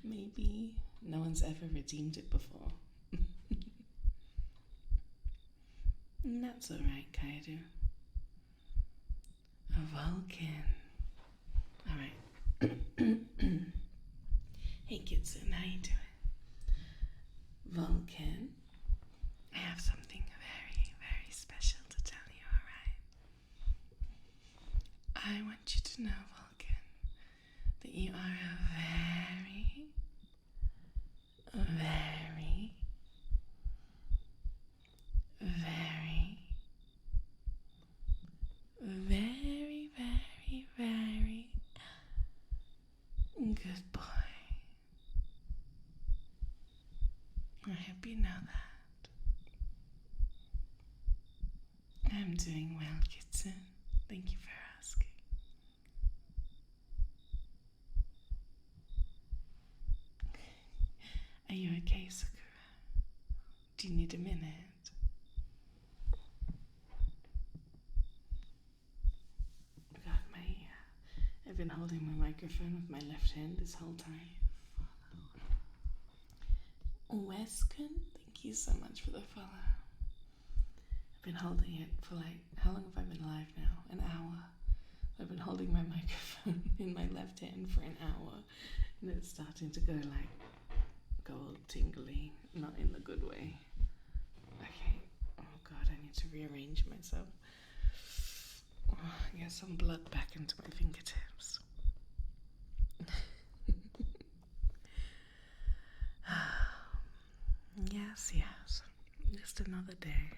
Maybe. No one's ever redeemed it before. That's alright, Kaido. A Vulcan. Alright. Hey Kitsun, how you doing? Vulcan, I have something very, very special to tell you, alright? I want you to know, Vulcan, that you are a very, very, very, very, very, very good boy. I hope you know that. I'm doing well, Kitsun. Thank you for asking. Are you okay, Sakura? Do you need a minute? God, I've been holding my microphone with my left hand this whole time. Weskin, thank you so much for the follow. I've been holding it for how long have I been live now? An hour. I've been holding my microphone in my left hand for an hour, and it's starting to go all tingly, not in the good way. Okay, oh God, I need to rearrange myself. Get some blood back into my fingertips. Yes, just another day.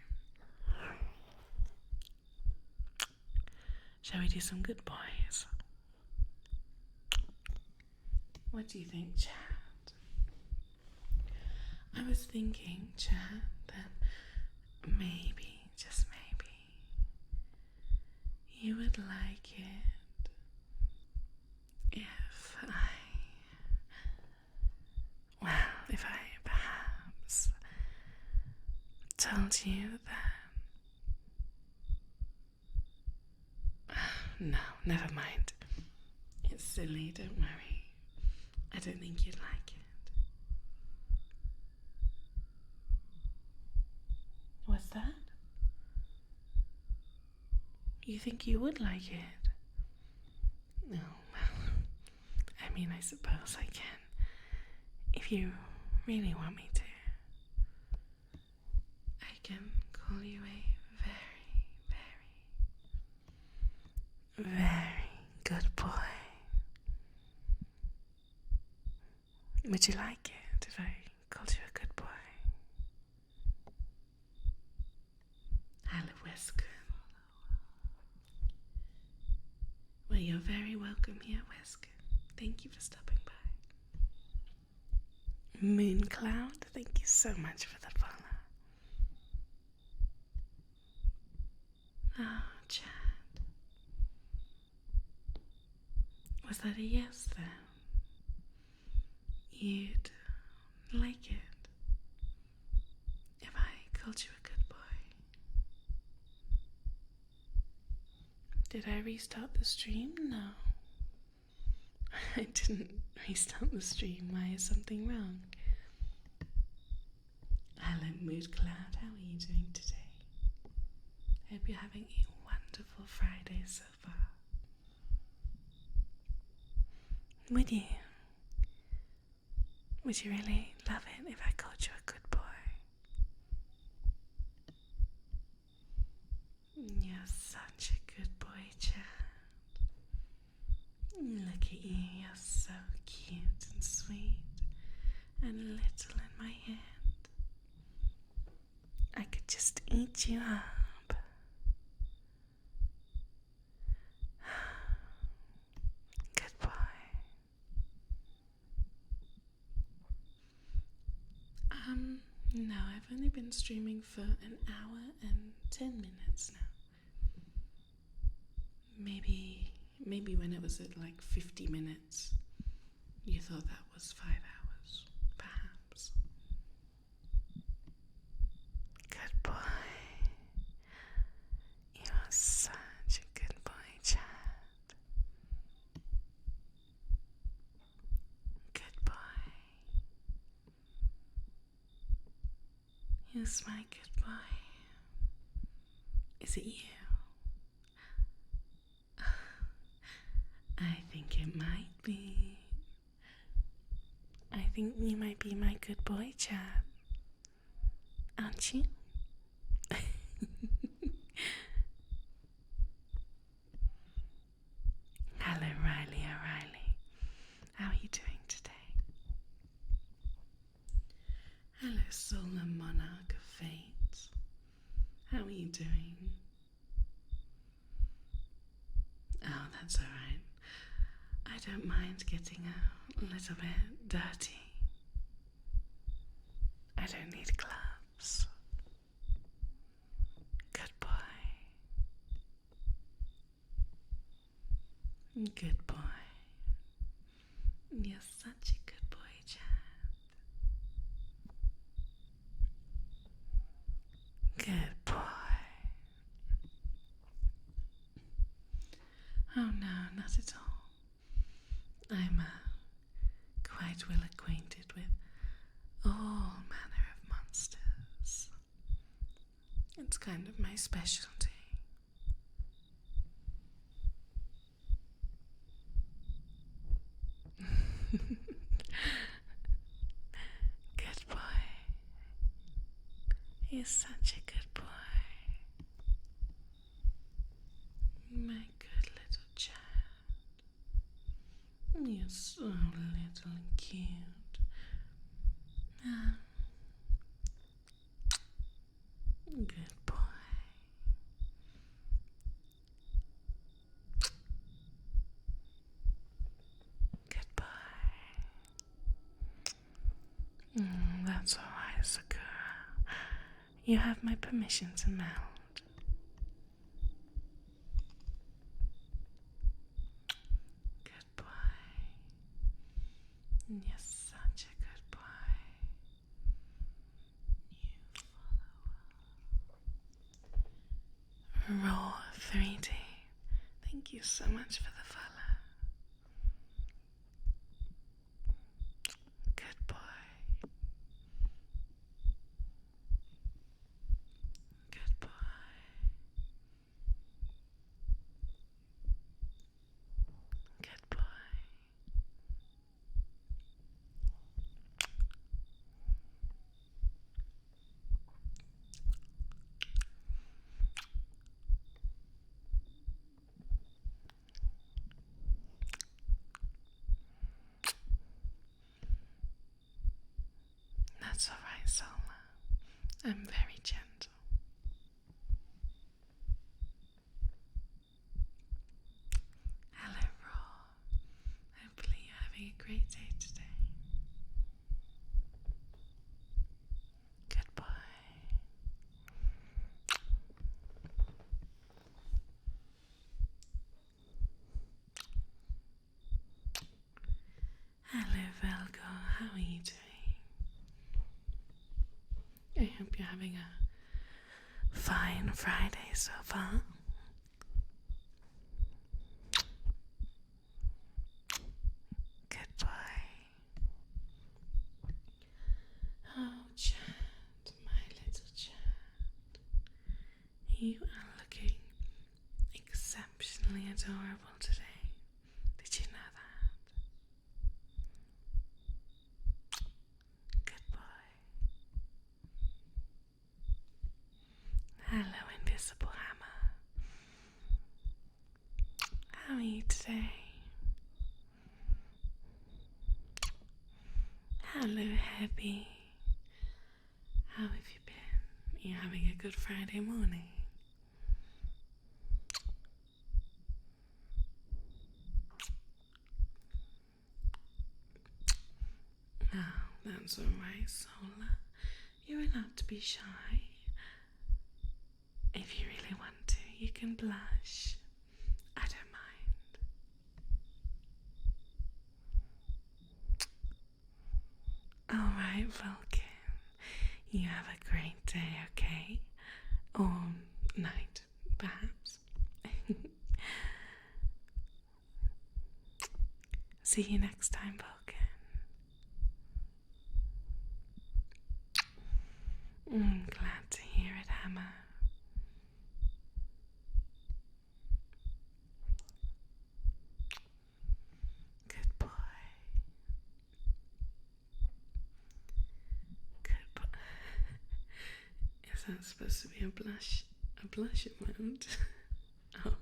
Shall we do some good boys? What do you think, Chad? I was thinking, Chad, that maybe, just maybe, you would like it if I perhaps told you that... No, never mind. It's silly, don't worry. I don't think you'd like it. What's that? You think you would like it? No, well, mean, I suppose I can, if you really want me to. I can call you a very, very, very good boy. Would you like it if I called you a good boy? Hello, Wesker. Well, you're very welcome here, Wesker. Thank you for stopping by. Mooncloud, thank you so much for the follow. Oh, Chad. Was that a yes then? You'd like it if I called you a good boy. Did I restart the stream? No. I didn't restart the stream. Why is something wrong? Hello, Mood Cloud. How are you doing today? Hope you're having a wonderful Friday so far. Would you? Would you really love it if I called you a good boy? You're such a good boy, Chad. Look at you, you're so cute and sweet and little in my hand. I could just eat you up. Good boy. No, I've only been streaming for an hour and 10 minutes now. Maybe when it was at like 50 minutes, you thought that was 5 hours, perhaps. Good boy. You are such a good boy, Chad. Good boy. Who's my good boy? Is it you? I think it might be. I think you might be my good boy, Chad. Aren't you? Hello, Riley O'Reilly. How are you doing today? Hello, Solar Monarch of Fate. How are you doing? Oh, that's alright. I don't mind getting a little bit dirty. I don't need gloves. Good boy. Good boy. You're such a good boy, Chad. Good boy. Oh no, not at all. I'm quite well acquainted with all manner of monsters. It's kind of my specialty. Good boy. You're such a good boy. My good little Chad. You're so little and cute. Good boy. Good boy. That's alright, Sakura. You have my permission to mount. Good boy. You're such a good boy. You follow. Raw 3D. Thank you so much for the follow. Good boy. Good boy. Good boy. Sola. I'm very gentle. Hello, Raw. Hopefully you're having a great day today. Good boy. Hello, Virgo. How are you doing? I hope you're having a fine Friday so far. Good boy. Oh, Chad, my little Chad. You are looking exceptionally adorable today. Did you know that? Good boy. Hello, Invisible Hammer. How are you today? Hello, Heavy. How have you been? You having a good Friday morning? Oh, that's alright, Sola. You're allowed to be shy. If you really want to, you can blush. I don't mind. Alright, Vulcan. You have a great day, okay? Or night, perhaps. See you next time, Vulcan. Glad to hear it, Hammer. Good boy. Good boy. Is that supposed to be a blush emote? Oh.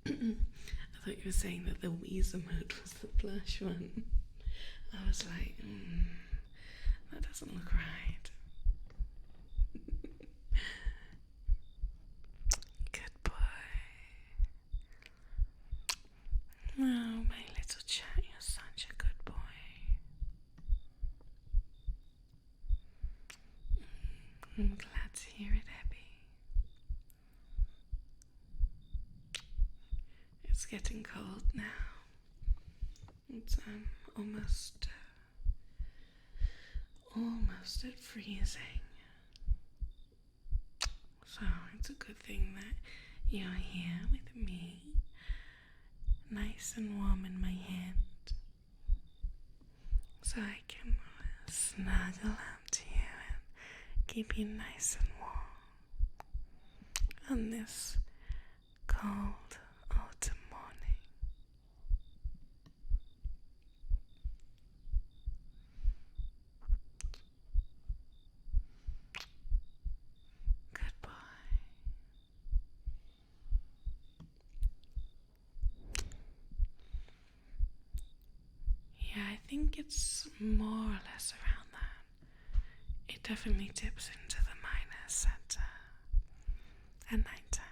I thought you were saying that the wheeze emote was the blush one. I was like, that doesn't look right. Good boy. Oh, my little chat, you're such a good boy. I'm glad to hear it, Abby. It's getting cold now. It's almost at freezing. So it's a good thing that you're here with me, nice and warm in my hand, so I can snuggle up to you and keep you nice and warm on this cold autumn morning. Good boy. Yeah, I think it's more or less around that. It definitely dips into the minus at night time.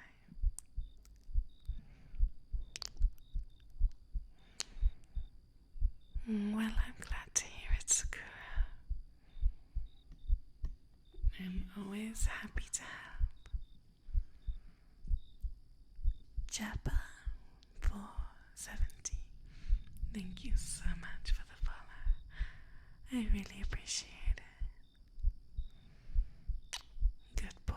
Well, I'm glad to hear it, Sakura. I'm always happy to help. Jabba 470. Thank you so much for the follow. I really appreciate it. Good boy.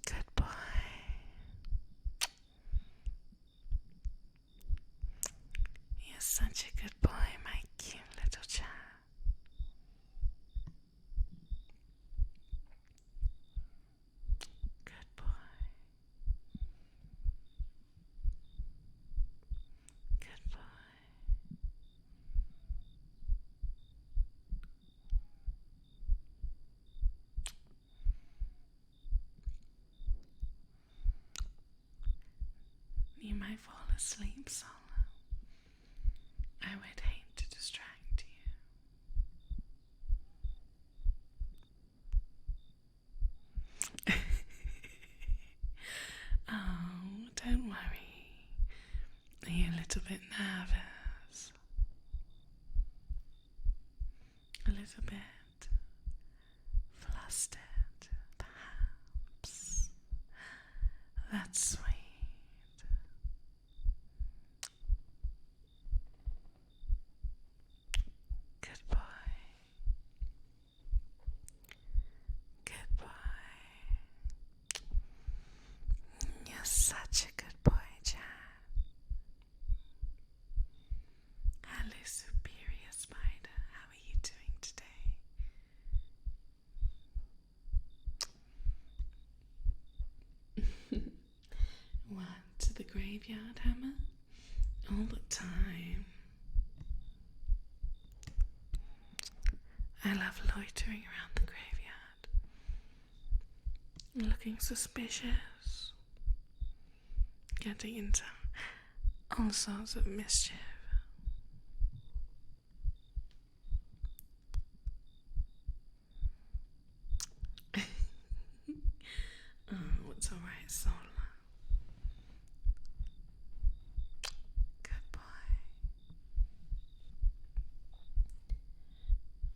Good boy. You're such a good boy, my cute little child. Good boy. Good boy. You might fall asleep, Sola. I I would hate to distract you. Oh, don't worry. Are you a little bit nervous? A little bit flustered, perhaps? That's sweet. Good boy. Good boy. You're such a good boy, Chad. Hello, Superior Spider. How are you doing today? What, to the graveyard, Hammer? All the time. I love loitering around the graveyard, looking suspicious, getting into all sorts of mischief. Oh, it's alright, Sola. Good boy.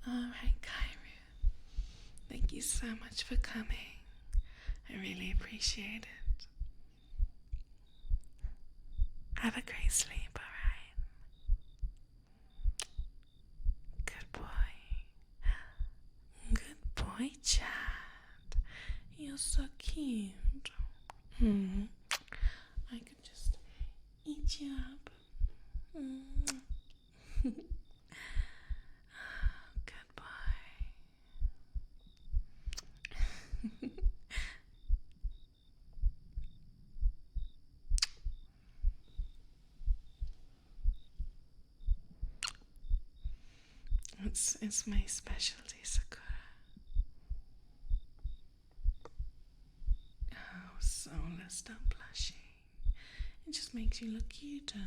Alright, Kairu. Thank you so much for coming. I really appreciate it. Have a great sleep, alright? Good boy. Good boy, Chad. You're so cute. I could just eat you up. Good boy. It's my specialty, Sakura. Oh, Sola, stop blushing. It just makes you look cuter.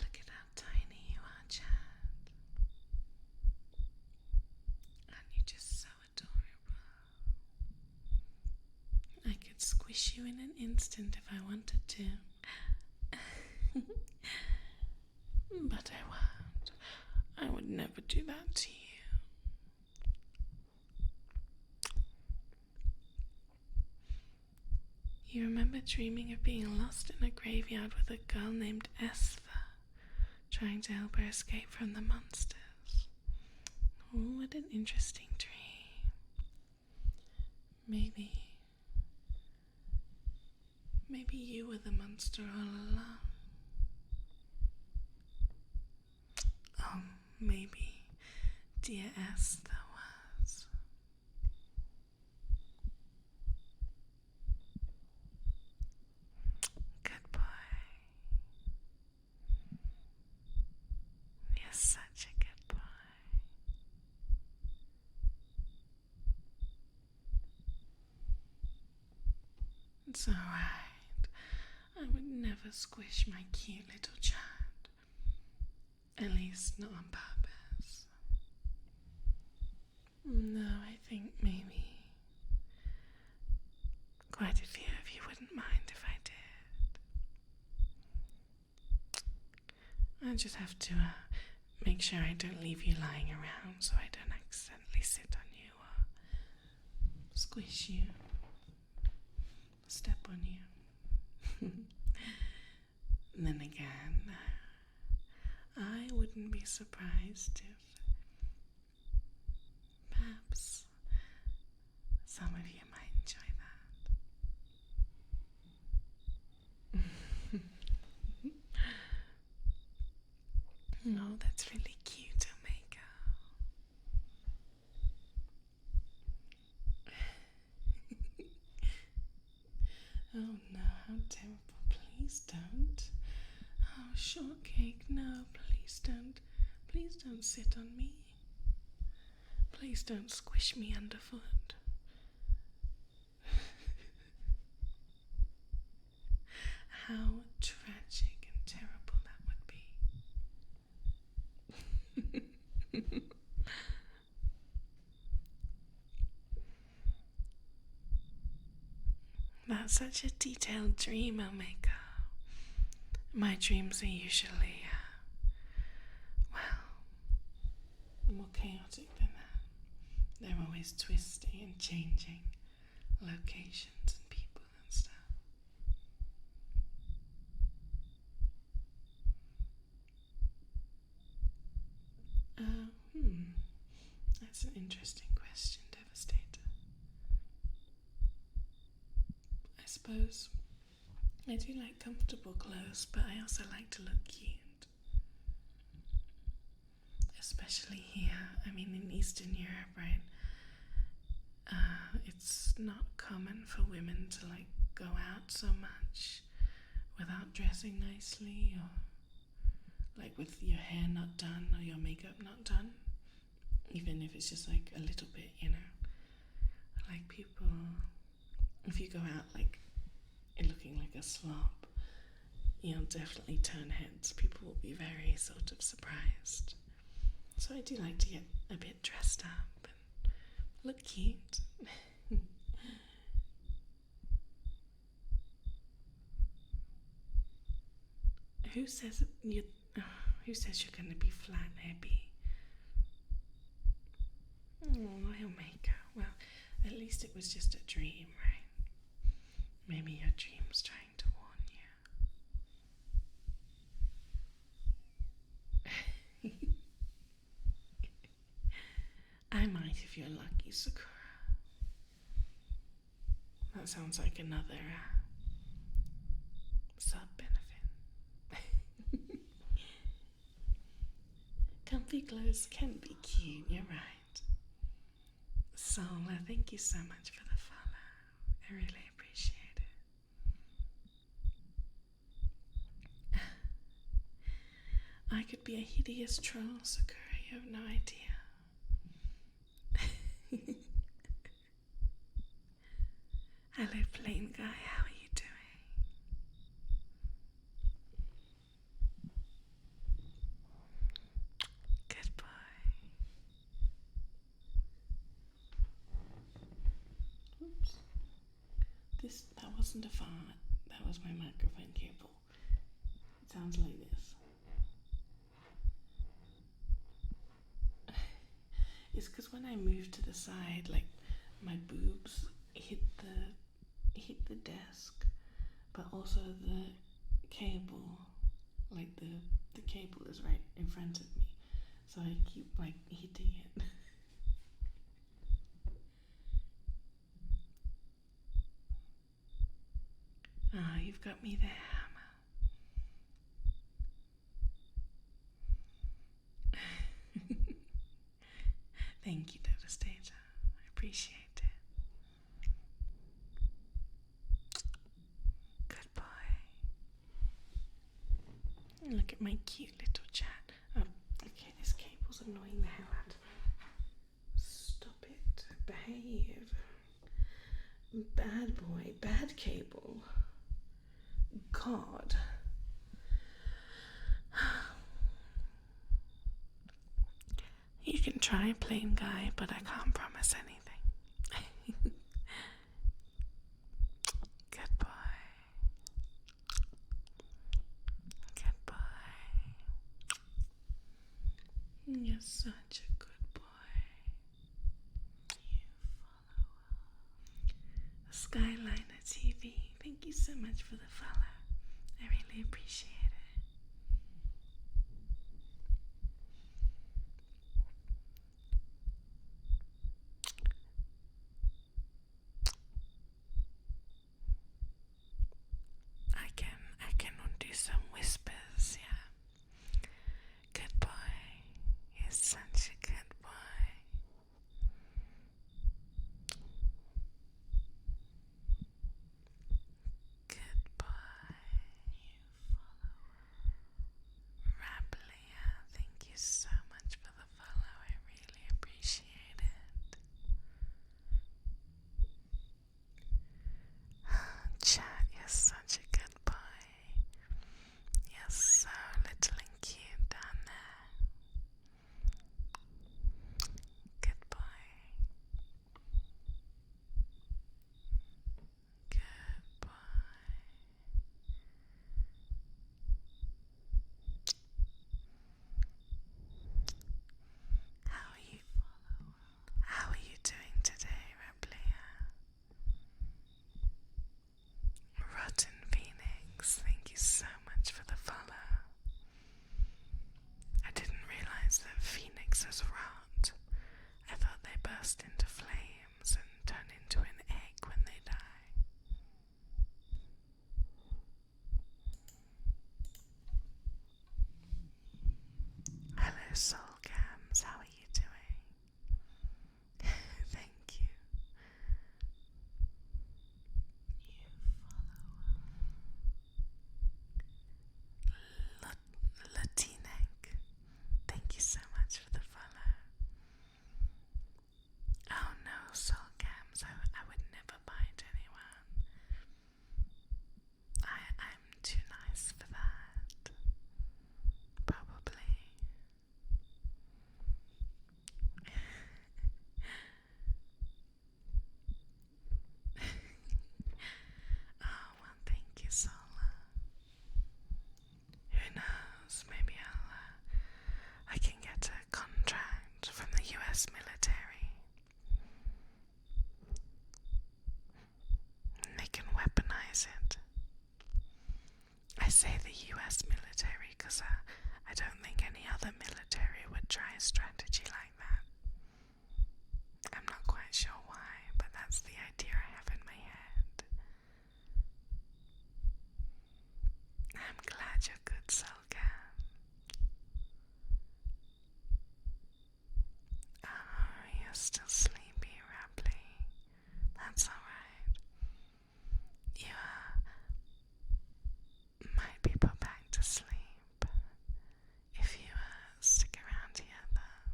Look at how tiny you are, Chad. And you're just so adorable. I could squish you in an instant if I wanted to. But I won't. I would never do that to you. You remember dreaming of being lost in a graveyard with a girl named Esther, trying to help her escape from the monsters. Oh, what an interesting dream. Maybe you were the monster all along. Maybe dear Esther was. Good boy. You're such a good boy. It's alright. I would never squish my cute little child. At least not on purpose. No, I think maybe quite a few of you wouldn't mind if I did. I just have to make sure I don't leave you lying around so I don't accidentally sit on you or squish you, step on you. And then again, I wouldn't be surprised if perhaps some of you might enjoy that. Oh, that's really cute, Omega. Oh no, how terrible. Please don't. Oh, shortcake, no, please don't. Please don't sit on me. Please don't squish me underfoot. How tragic and terrible that would be. That's such a detailed dream, Omega. My dreams are usually, more chaotic than that. They're always twisting and changing locations and people and stuff. That's an interesting question, Devastator. I suppose I do like comfortable clothes, but I also like to look cute. Especially here, I mean in Eastern Europe, right? It's not common for women to go out so much without dressing nicely, or with your hair not done or your makeup not done, even if it's just a little bit, people, if you go out looking like a slob, you'll definitely turn heads. People will be very sort of surprised. So I do like to get a bit dressed up and look cute. Who says you're going to be flat, Abby? Oh, Omega. Well, at least it was just a dream, right? Maybe your dream's trying to warn you. I might if you're lucky, Sakura. That sounds like another sub-benefit. Comfy clothes can be cute, you're right. Sola, thank you so much for the follow. I really appreciate it. I could be a hideous troll, Sakura, you have no idea. Hello, plain guy, how are you doing? Good boy. Oops. That wasn't a fart. That was my microphone cable. It sounds like this. It's because when I moved to the side, my boobs hit the desk, but also the cable, the cable is right in front of me, so I keep hitting it. Ah, you've got me there, Hammer. Thank you, Devastator. I appreciate it. Good boy. Look at my cute little chat. Oh, okay, this cable's annoying the hell out of me. Stop it. Behave. Bad boy. Bad cable. God. You can try, plain guy, but I can't promise anything. Good boy. Good boy. You're such a good boy. You follow. Skyliner TV, thank you so much for the follow. I really appreciate it. I can undo some whispers, yeah. Good boy. You're such a good boy. Good boy. You follow. say the US military because I don't think any other military would try a strategy like that. I'm not quite sure why, but that's the idea I have in my head. I'm glad you're good, Solgan. Oh, you're still sleepy, Rapley. That's alright. You might be put back to sleep if you stick around here, though.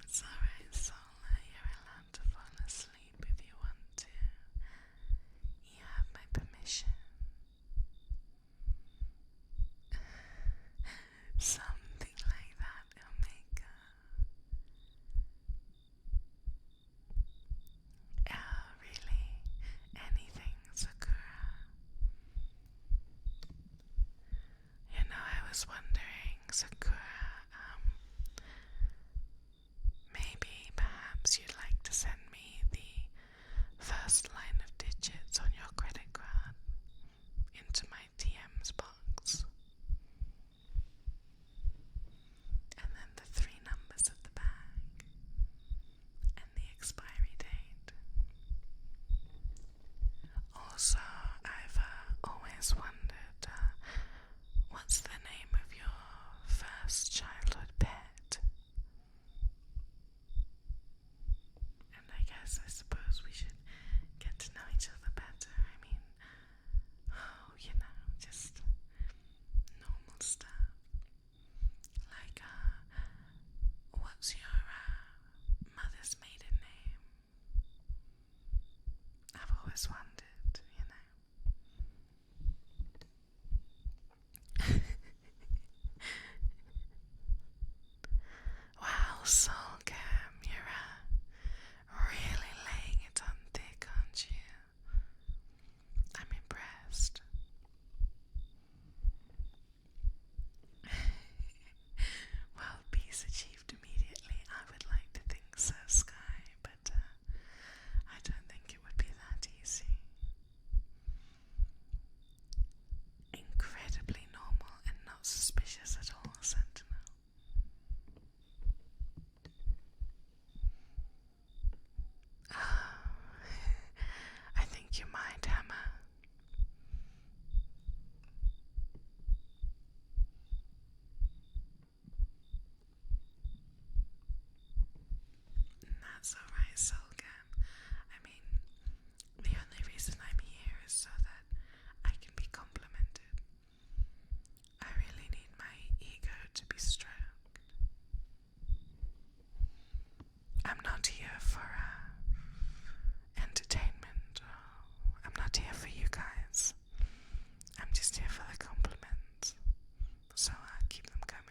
It's alright, Sola. You're allowed to fall asleep if you want to. You have my permission. Something like that, Omega. Oh, really? Anything, Sakura? You know, I was wondering, Sakura, maybe perhaps you'd like to send me the first line of digits on your credit card into my TM's box. And then the 3 numbers at the back. And the expiry date. Also, I've always wondered, what's the name of your first childhood pet? And I suppose we should get to know each other better. I mean, just normal stuff. Like, what's your mother's maiden name? I've always wondered, Wow, Solcam, you're really laying it on thick, aren't you? I'm impressed. Well, peace achieved immediately. I would like to think so, Sky, but I don't think it would be that easy. Incredibly normal and not suspicious at all, Sentinel. Oh, I think you might, Hammer. That's alright, Solgam. I mean, the only reason I'm here is so that I can be complimented. I really need my ego to be stroked. I'm not here for entertainment. I'm not here for you guys. I'm just here for the compliments. So keep them coming.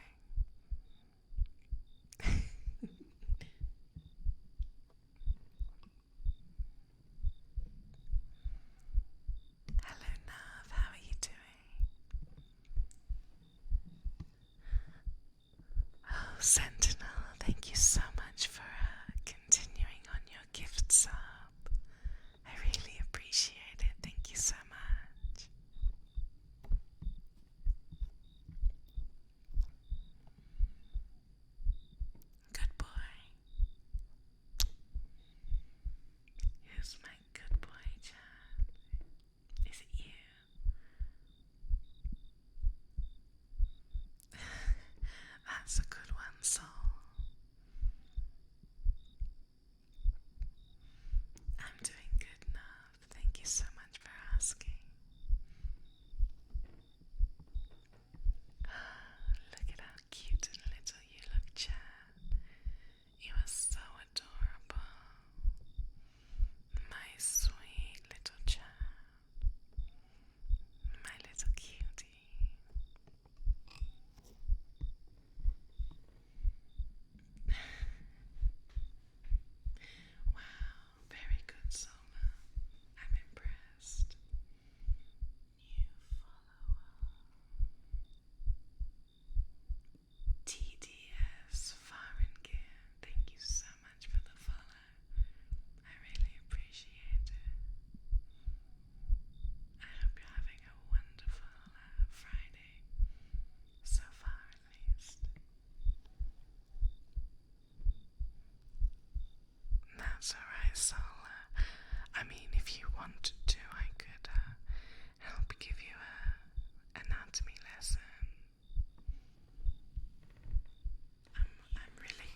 That's alright, Sola. I mean, if you wanted to, I could help give you a anatomy lesson. I'm really,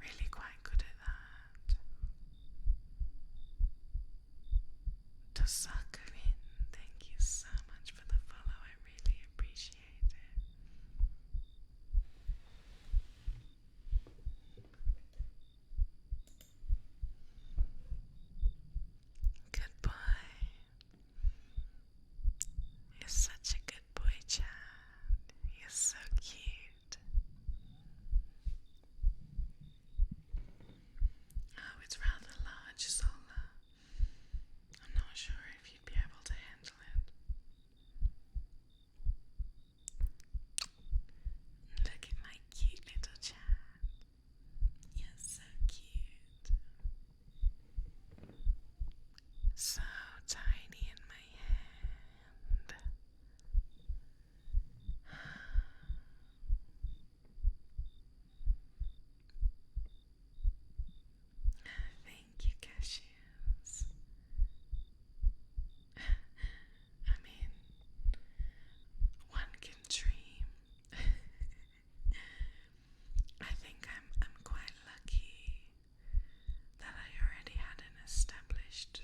really quite good at that. To sucker in, thank you so much for the follow. I really appreciate it. Good boy. You're such a good boy, Chad. You're so cute. Oh, it's rather large, Zola. I'm not sure if you'd be able to handle it. Look at my cute little Chad. You're so cute. So tiny in my hand. Thank you, cashews. I mean, one can dream. I think I'm quite lucky that I already had an established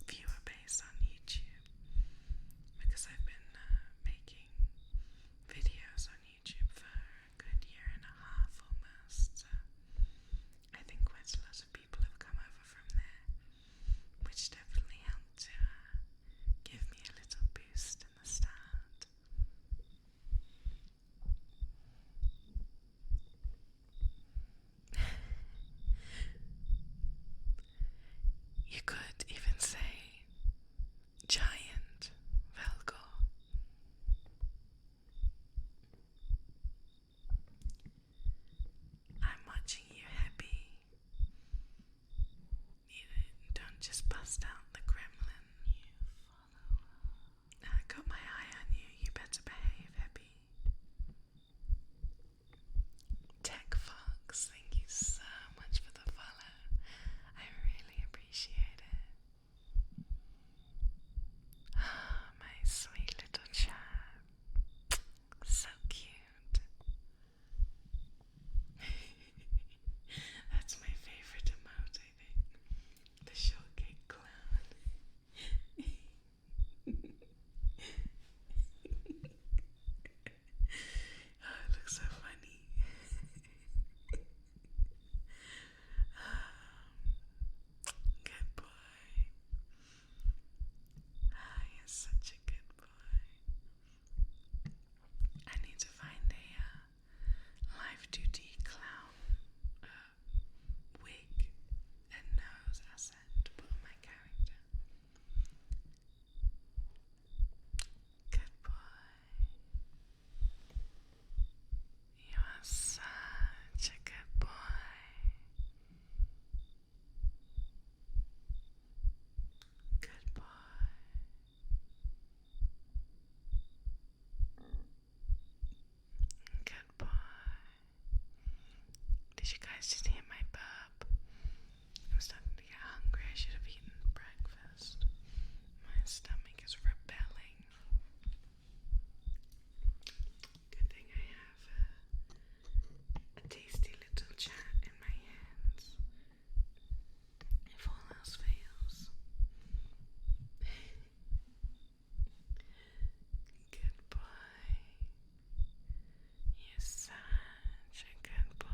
viewer base on YouTube, because I've been making videos on YouTube for a good year and a half almost. So I think quite a lot of people have come over from there, which definitely helped to give me a little boost in the start. You could even say giant Velgo. I'm watching you happy. You don't just bust out the gremlin. I got my eye on you. You better behave, happy. Tech Fox, thank you so much for the follow. I really appreciate it. Ah, my sweet little chap. So cute. That's my favorite emote, I think. The shortcake clown. Oh, it looks so funny. Good boy. Ah, you're such a good boy. I need to find a live duty clown wig and nose asset to put on my character. Good boy. You are such a good boy. Good boy. Good boy. Did you guys just hear my burp? I'm starting to get hungry. I should have eaten breakfast. My stomach is rebelling. Good thing I have a tasty little chat in my hands. If all else fails. Good boy. You're such a good boy.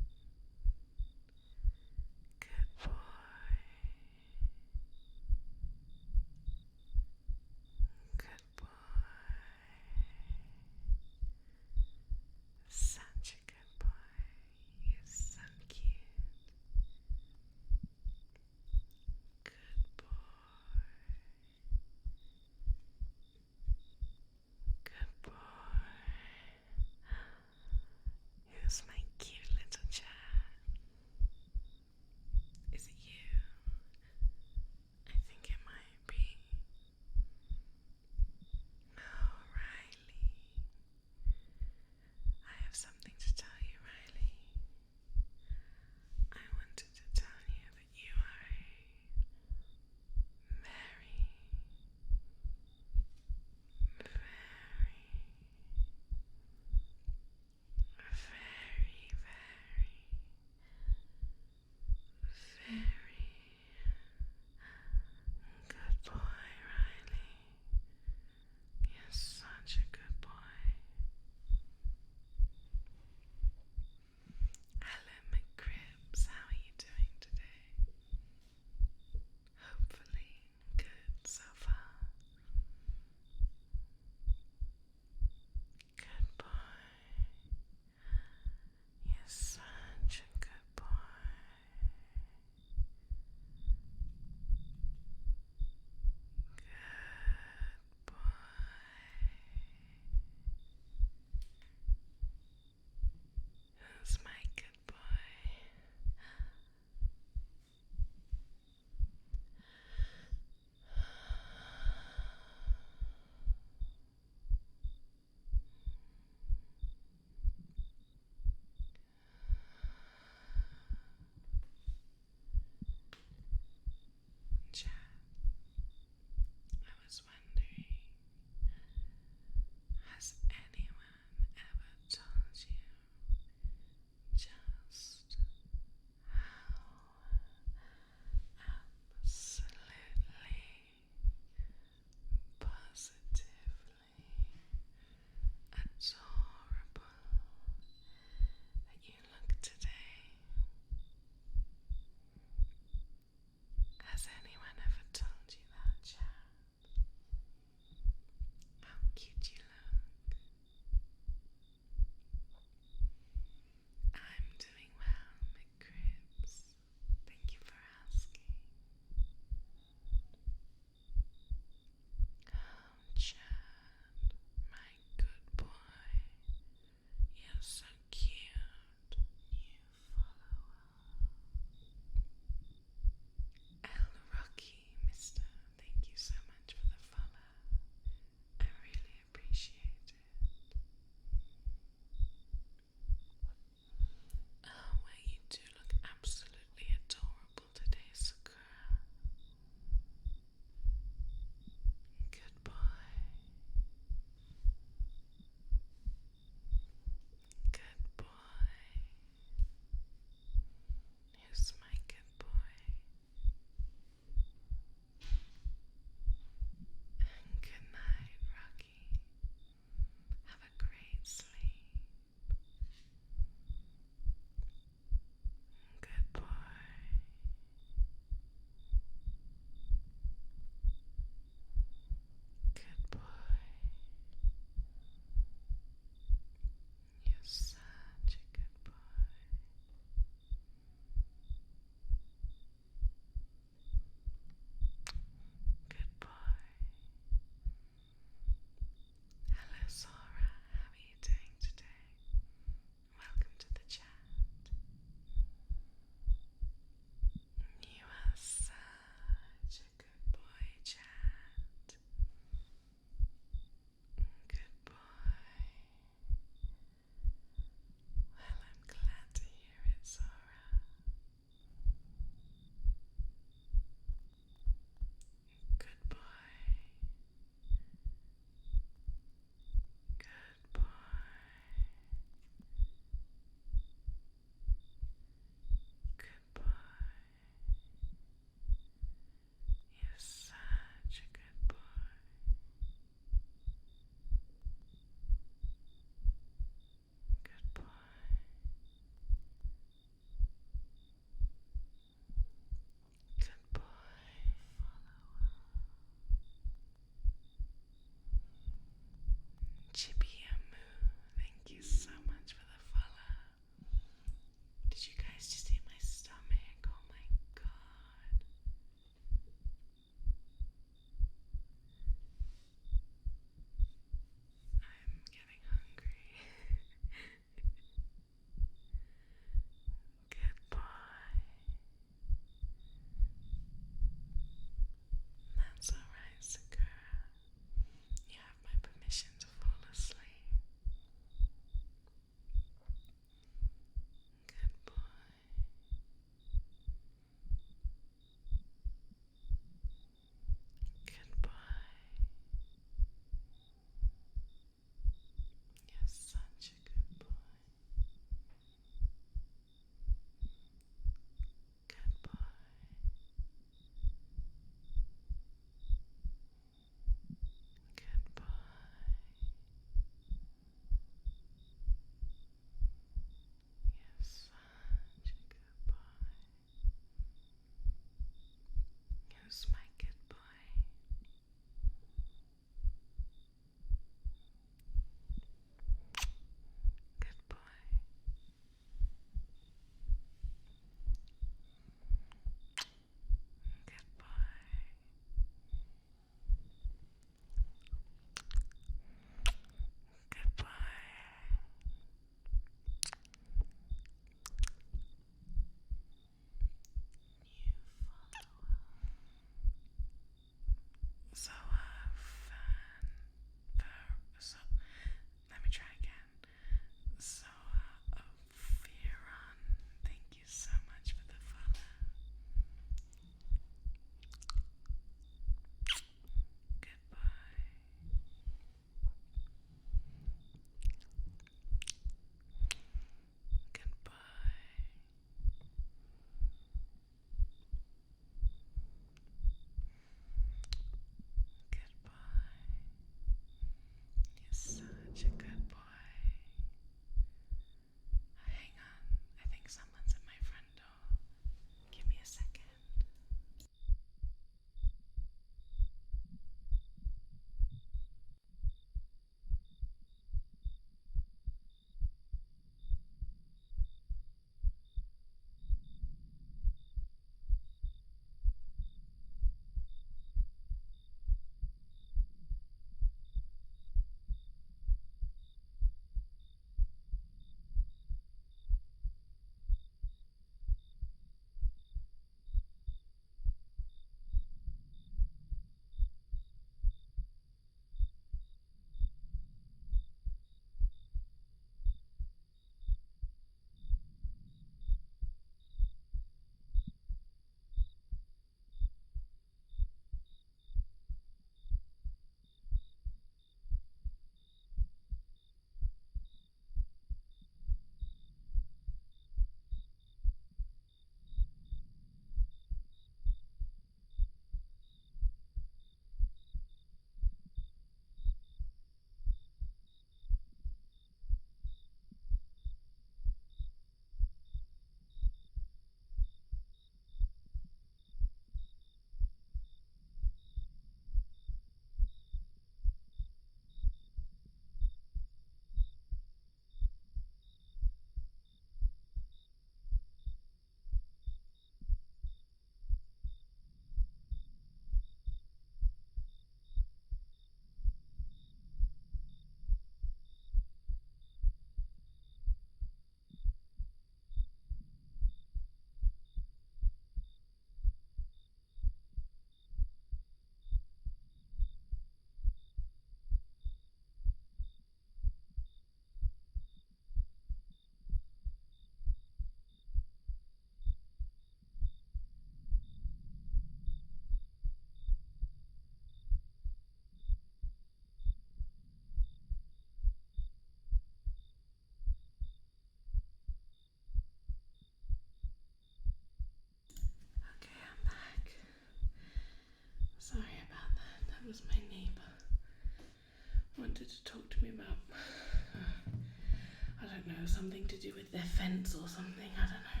was something to do with their fence or something, I don't know.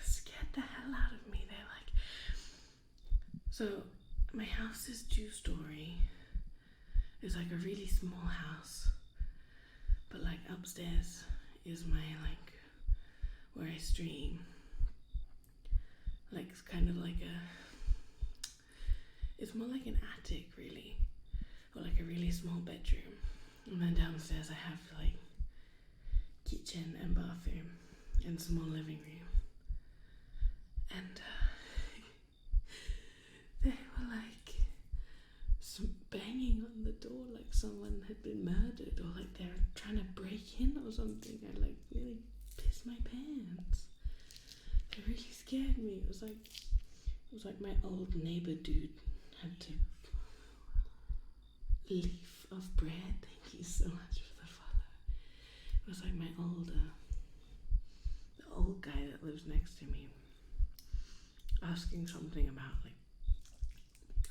Scared the hell out of me. They're like, so my house is 2-story. It's like a really small house, but like upstairs is my like where I stream. Like it's kind of like it's more like an attic really, or like a really small bedroom. And then downstairs I have like kitchen and bathroom and small living room. And they were like banging on the door like someone had been murdered, or like they're trying to break in or something. I like really pissed my pants. It really scared me. It was like my old neighbor dude had to leaf of bread. Thank you so much for the follow. It was like my the old guy that lives next to me asking something about like,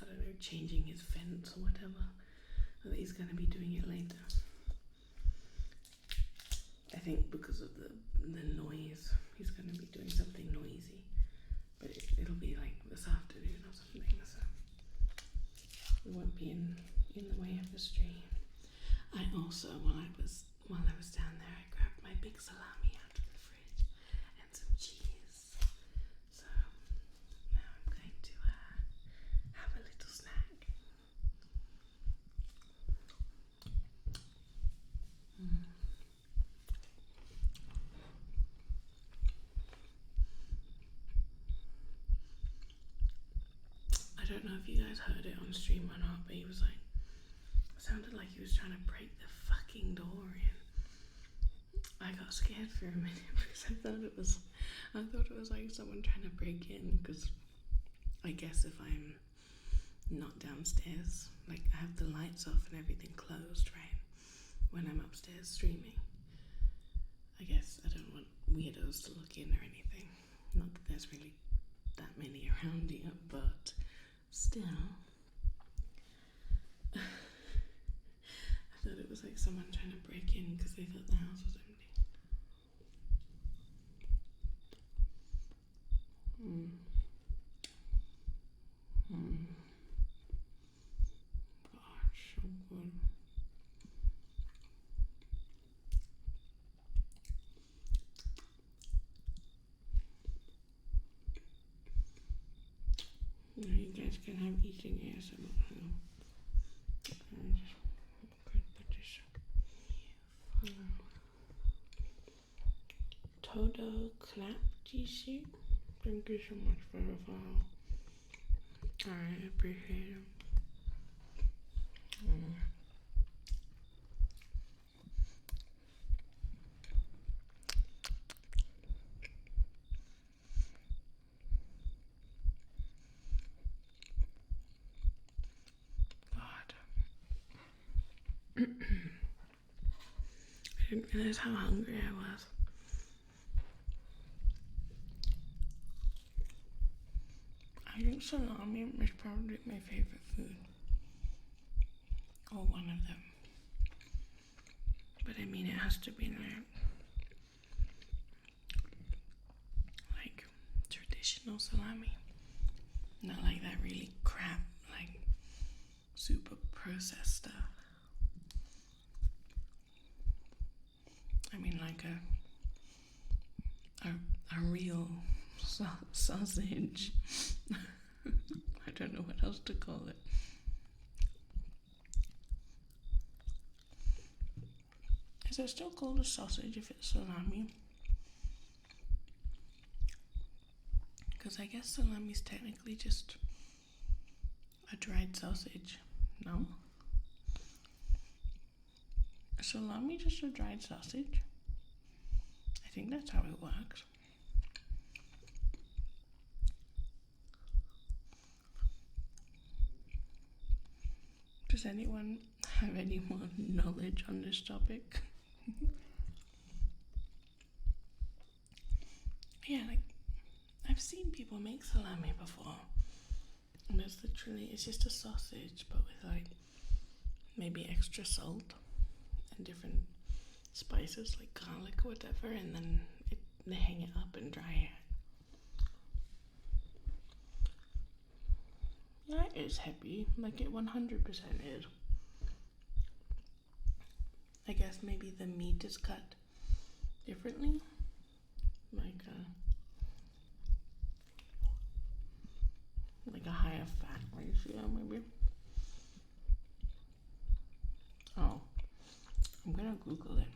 I don't know, changing his fence or whatever, and that he's going to be doing it later. I think because of the noise, he's going to be doing something noisy, but it'll be like this afternoon or something, so we won't be in the way of the stream. I also, while I was down there, I grabbed my big salami out of the fridge and some cheese. So now I'm going to have a little snack. I don't know if you guys heard it on stream or not, but he was like, sounded like he was trying to break the fucking door in. I got scared for a minute because I thought it was like someone trying to break in, because I guess if I'm not downstairs, like I have the lights off and everything closed, right, when I'm upstairs streaming, I guess I don't want weirdos to look in or anything. Not that there's really that many around here, but still. I thought it was like someone trying to break in because they thought the house was empty. Gosh, so good. Now you guys can have eating ASMR. I just could put this Todo clap GC. Thank you so much for the follow. I appreciate it. I didn't realize how hungry I was. I think salami is probably my favorite food. Or one of them. But I mean, it has to be like traditional salami. Not like that really crap, like super processed stuff. I mean, like a real sausage. I don't know what else to call it. Is it still called a sausage if it's salami? Because I guess salami is technically just a dried sausage, no? Is salami just a dried sausage? I think that's how it works. Does anyone have any more knowledge on this topic? Yeah, like, I've seen people make salami before. And it's just a sausage, but with like maybe extra salt and different spices like garlic or whatever, and then they hang it up and dry it. Yeah, it is heavy, like it 100% is. I guess maybe the meat is cut differently, like a higher fat ratio maybe. Oh, I'm gonna Google it.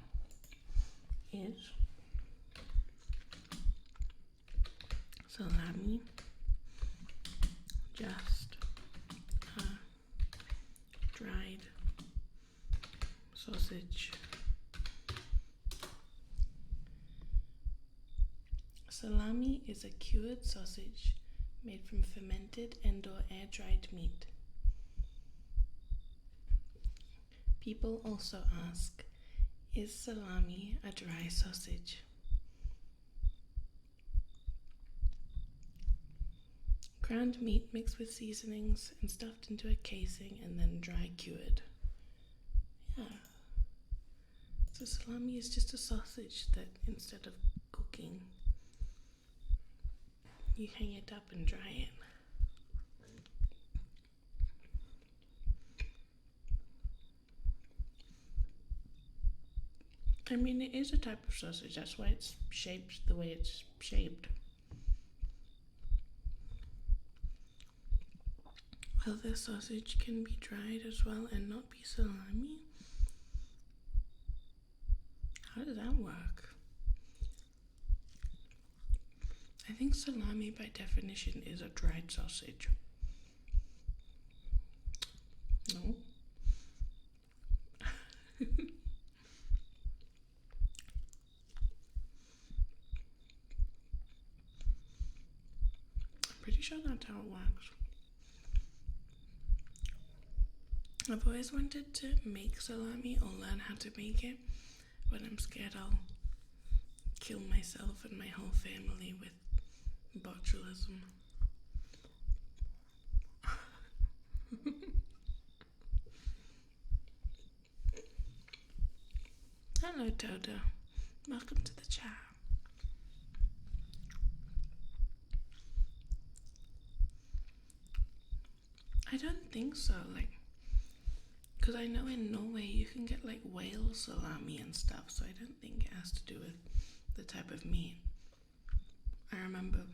Is salami just a dried sausage? Salami is a cured sausage made from fermented and/or air-dried meat. People also ask, is salami a dry sausage? Ground meat mixed with seasonings and stuffed into a casing and then dry cured. Yeah. So salami is just a sausage that instead of cooking, you hang it up and dry it. I mean, it is a type of sausage, that's why it's shaped the way it's shaped. Other sausage can be dried as well and not be salami? How does that work? I think salami by definition is a dried sausage. No? I'm pretty sure that's how it works. I've always wanted to make salami or learn how to make it, but I'm scared I'll kill myself and my whole family with botulism. Hello, Dodo. Welcome to the chat. I don't think so, because I know in Norway you can get whale salami and stuff, so I don't think it has to do with the type of meat. I remember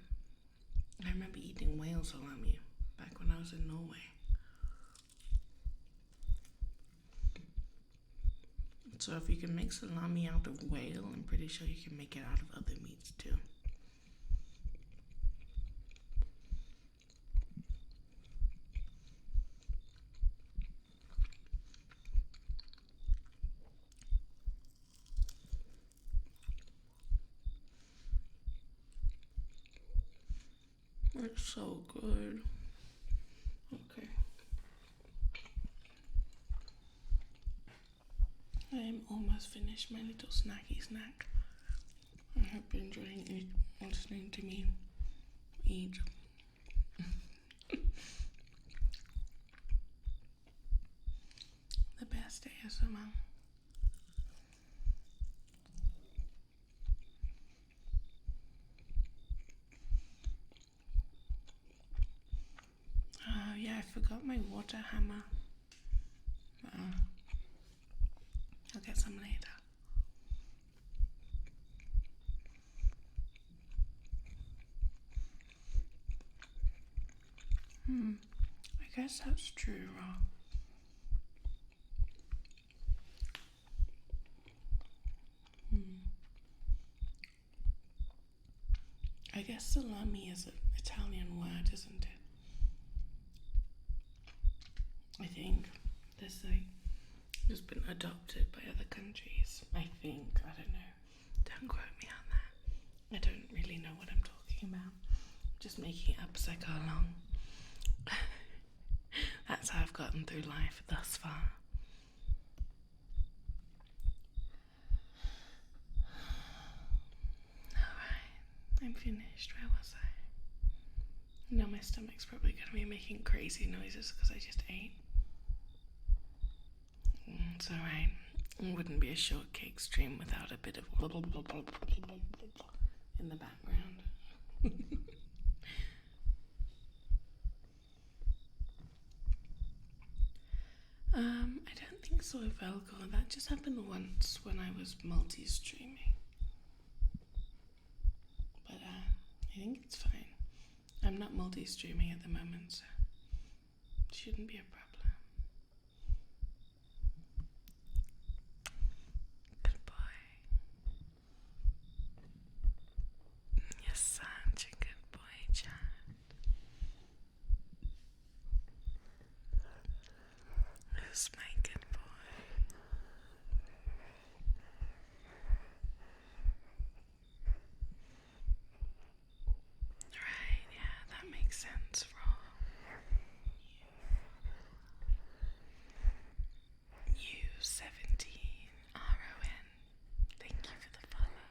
eating whale salami back when I was in Norway. So if you can make salami out of whale, I'm pretty sure you can make it out of other meats too. It's so good. Okay. I am almost finished my little snacky snack. I hope you're enjoying listening to me eat. The best ASMR. Yeah, I forgot my water hammer. I'll get some later. I guess that's true, I guess salami is an Italian word, isn't it? I think this has been adopted by other countries. I think. I don't know. Don't quote me on that. I don't really know what I'm talking about. Just making it up as I go along. That's how I've gotten through life thus far. Alright, I'm finished. Where was I? Now my stomach's probably going to be making crazy noises because I just ate. It's alright. It wouldn't be a shortcake stream without a bit of in the background. I don't think so, Velcro. That just happened once when I was multi-streaming. But I think it's fine. I'm not multi-streaming at the moment, so it shouldn't be a problem. Good boy. You're such a good boy, Chad. Who's my good boy? Right, yeah, that makes sense, Roll. U17RON. Thank you for the follow.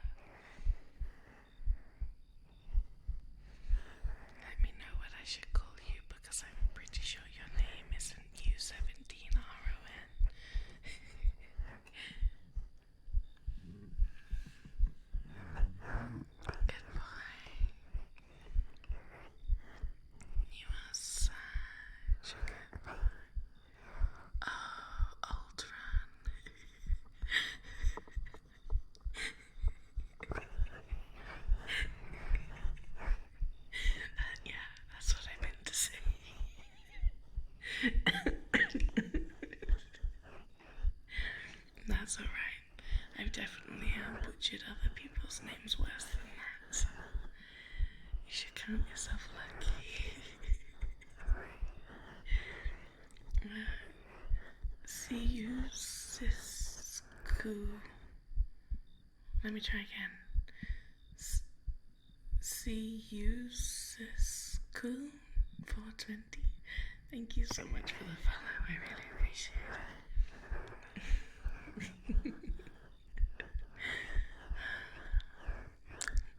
Let me know what I should call you because I'm pretty sure your name isn't U17RON. Good boy. You are such a good boy. Oh, old run. Yeah, that's what I meant to say. That's alright. I've definitely butchered other people's names worse than that, so you should count yourself lucky. See you, Sisku. Let me try again. See you, Sisku. 420. Thank you so much for the follow. I really appreciate it.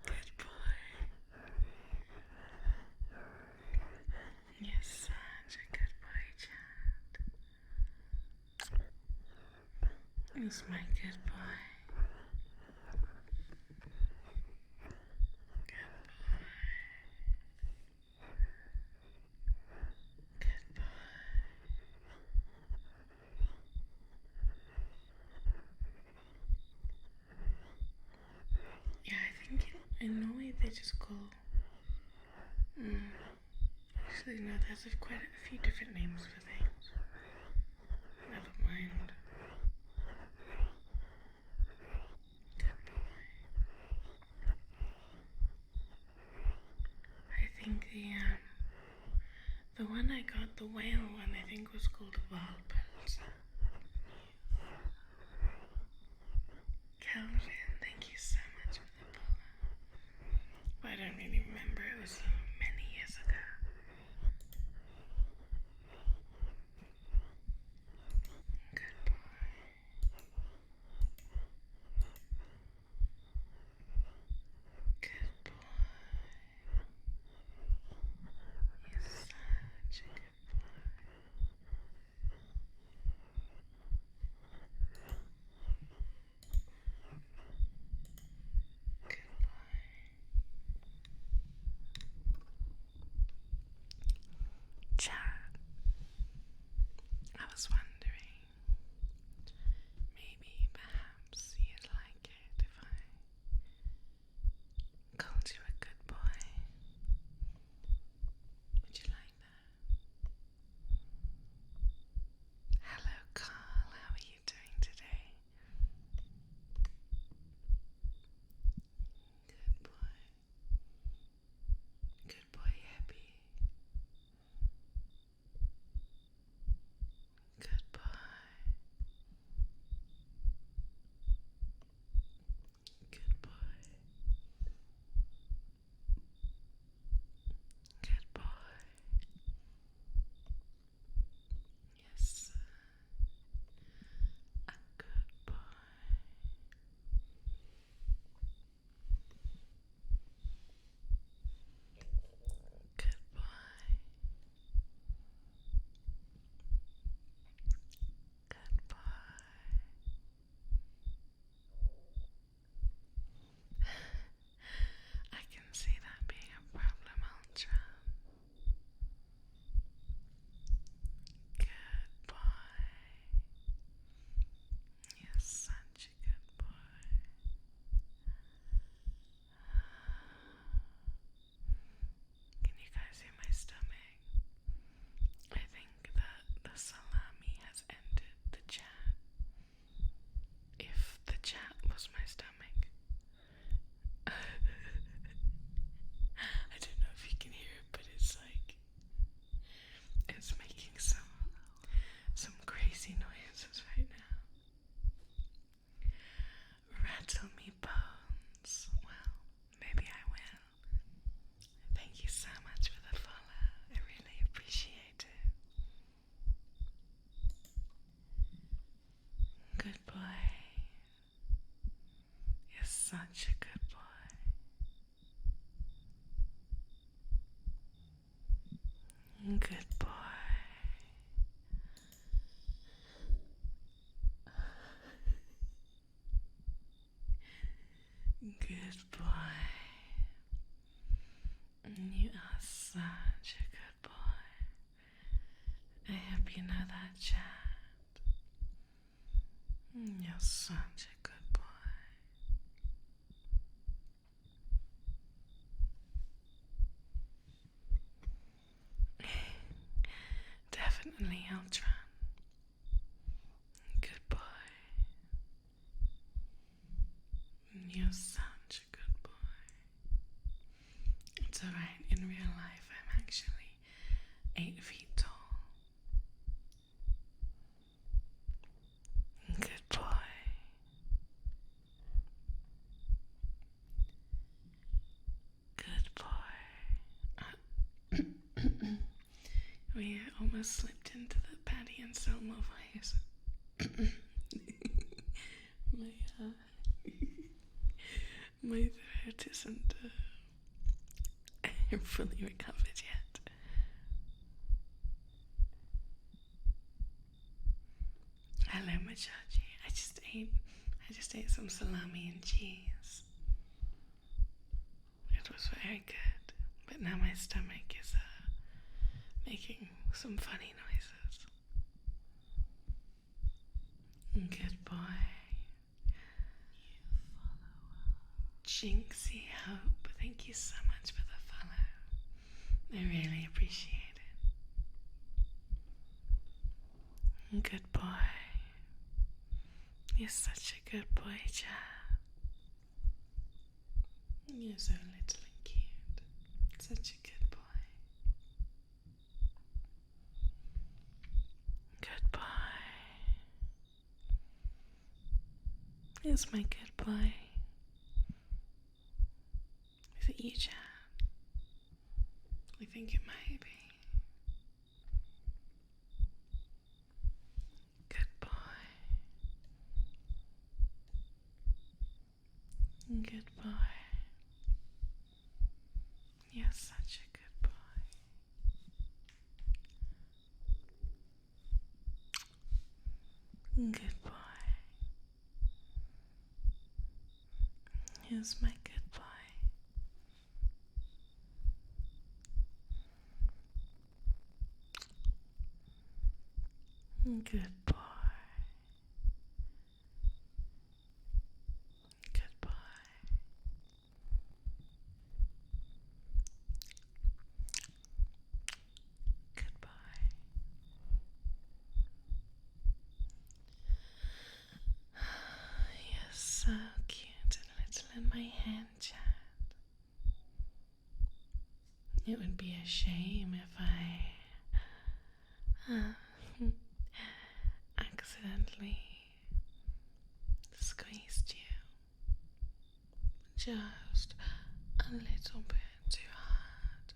Good boy. You're such a good boy, Chad. He's my good boy. Good boy. Good boy. Yeah, I think in Norway they just call. Actually, no, there's quite a few different names for things. Never mind. Good boy. I think the one I got, the whale one, I think was called Valpels. Calvin, thank you so much for the follow. But I don't really remember, it was many years ago. Good boy. Good boy. You're such a good boy. Good boy. Good boy. Good boy. You are such a good boy. I hope you know that, Chad. You're such a good boy. Definitely, Ultron. Good boy. You're such a good boy. It's alright, in real life I'm actually 8 feet tall. Good boy. Good boy. We almost slipped into the Patty and Selma voice. My throat isn't fully recovered yet. Hello, Machachi. I just ate some salami and cheese. It was very good, but now my stomach is making some funny noises. Good boy. Jinxie Hope, thank you so much for the follow. I really appreciate it. Good boy. You're such a good boy, Chad. You're so little and cute. Such a good boy. Good boy. Here's my good boy. Is it you, Chad? I think it might be. Good boy. Good boy. You're such a good boy. Good boy. Here's my good boy. Good boy. Good boy. Good boy. You're so cute and little in my hand, Chad. It would be a shame if I accidentally squeezed you just a little bit too hard.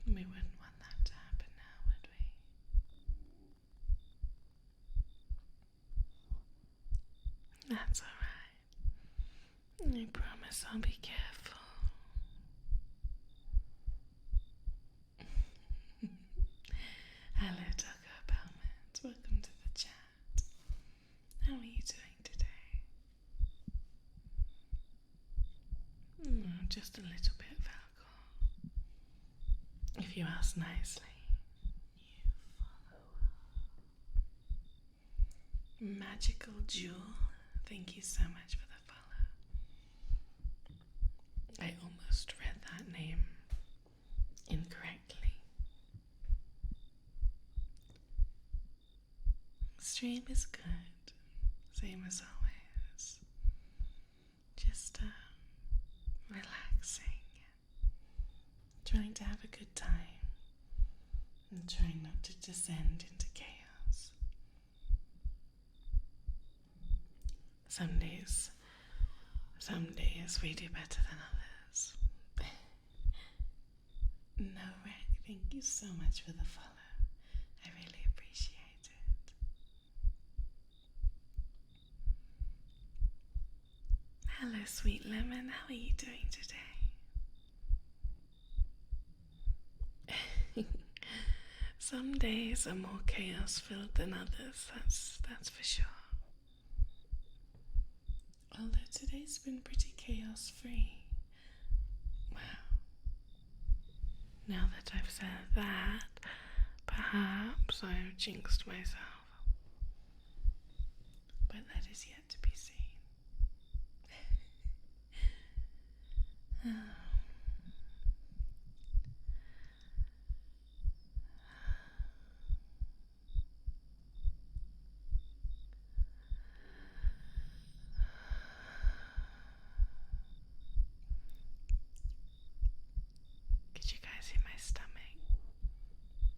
We wouldn't want that to happen now, would we? That's alright. I promise I'll be careful. Hello, Doggo Bellman. Welcome to the chat. How are you doing today? Just a little bit of alcohol. If you ask nicely. Magical Jewel, thank you so much for the follow. I almost read that name incorrectly. Stream is good, same as always. Just relaxing, trying to have a good time, and trying not to descend into chaos. Some days we do better than others. No, Rick, thank you so much for the follow. I really appreciate it. Hello, Sweet Lemon. How are you doing today? Some days are more chaos-filled than others, that's for sure. Although today's been pretty chaos-free. Wow. Now that I've said that, perhaps I've jinxed myself. But that is yet to be seen. Could you guys hear my stomach?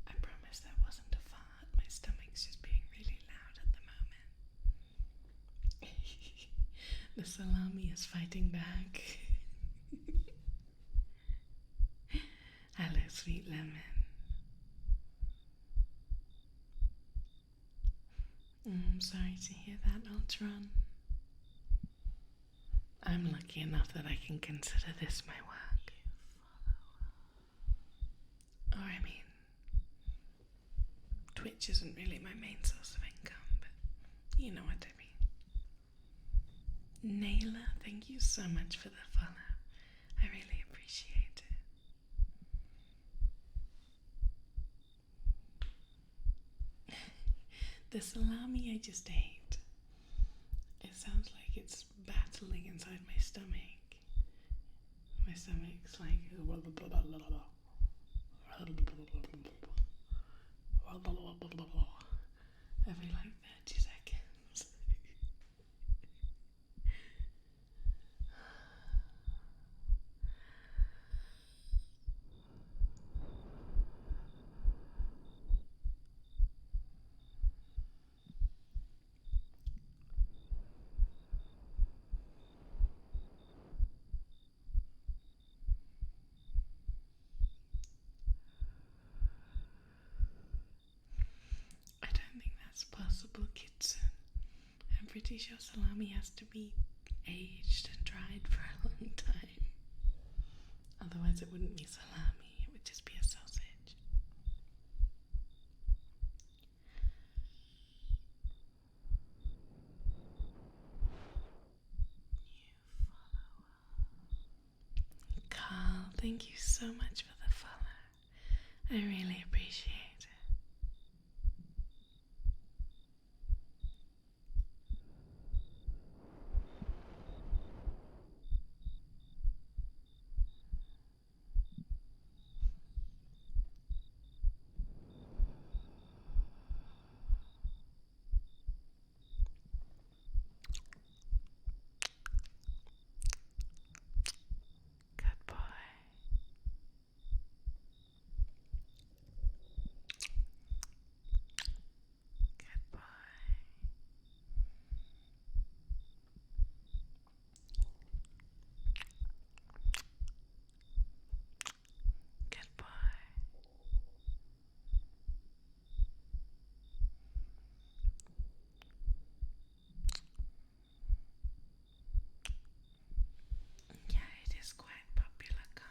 I promise that wasn't a fart. My stomach's just being really loud at the moment. The salami is fighting back. Hello, sweet lemon. I'm sorry to hear that, Ultron. I'm lucky enough that I can consider this my work. Or I mean, Twitch isn't really my main source of income, but you know what I mean. Naylor, thank you so much for the follow. I really appreciate it. The salami I just ate, it sounds like it's battling inside my stomach. My stomach's like every like 30 seconds. I don't think that's possible, Kitsun. I'm pretty sure salami has to be aged and dried for a long time. Otherwise it wouldn't be salami, it would just be a sausage. Carl, thank you so much for the follow. I really appreciate it. Good boy. Good boy. Good boy. Yeah, it is quite popular, Carl.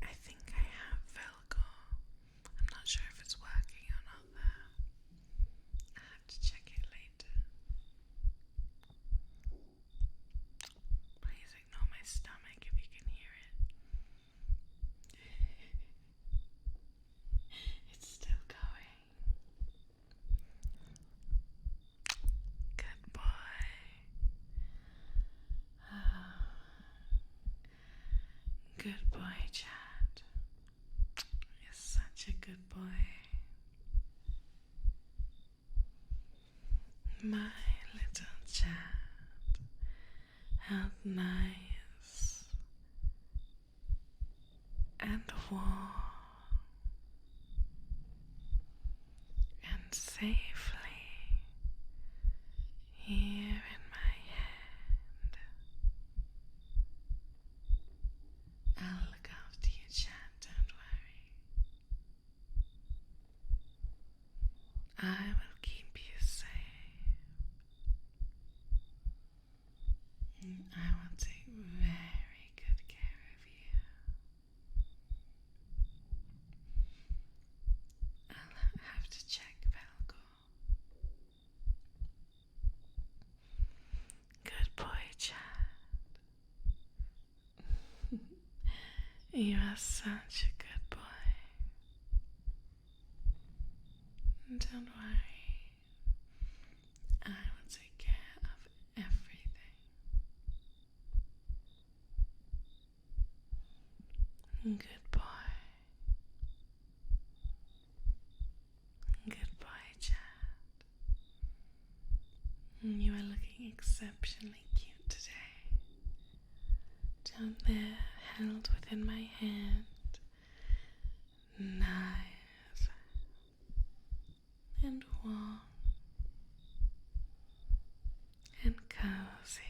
I think I have Velcro. I'm not sure if it's working or not though. I have to check it later. Please ignore my stomach if you can hear it. It's still going. Good boy. Good boy, Chad. You're such a good boy. My little Chad. How nice and warm and safely here in my hand. I'll look after you, Chad, don't worry. I will keep you safe. I will take very good You are such a good boy. Don't worry. I will take care of everything. Good boy. Good boy, Chad. You are looking exceptionally cute today. Down there, held within my hand. Nice and warm and cozy.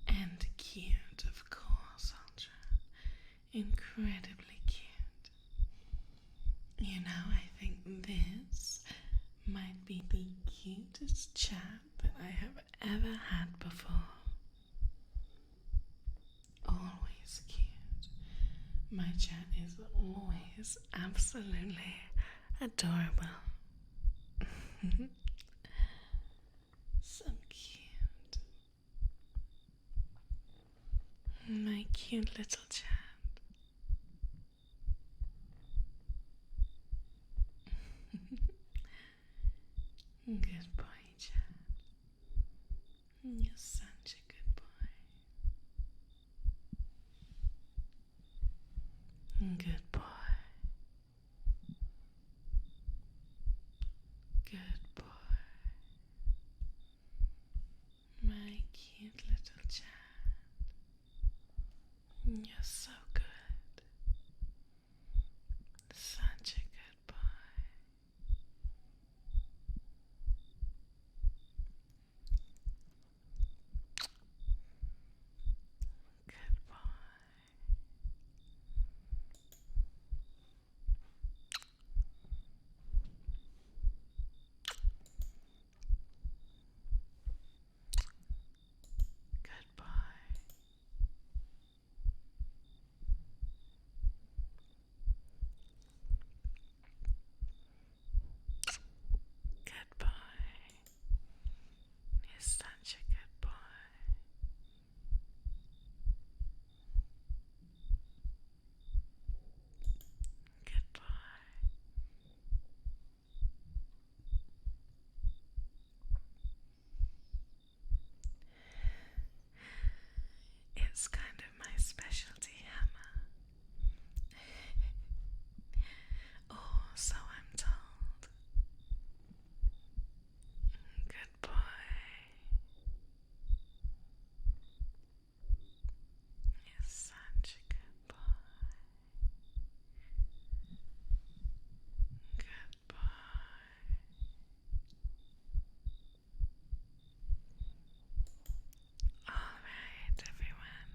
And cute, of course, Ultra. Incredibly cute. You know, I think this might be the cutest chat that I have ever had before. Always cute. My chat is always absolutely adorable. So cute. My cute little chat. Good boy, Chad. You're such a good boy. Good boy. Good boy. My cute little Chad. You're so good. Such a good boy. Good boy. Good boy. Good boy. You're such a good boy. Good boy. It's kind of my specialty, Hammer. Oh, so I'm told. Good boy. You're such a good boy. Good boy. Alright, everyone.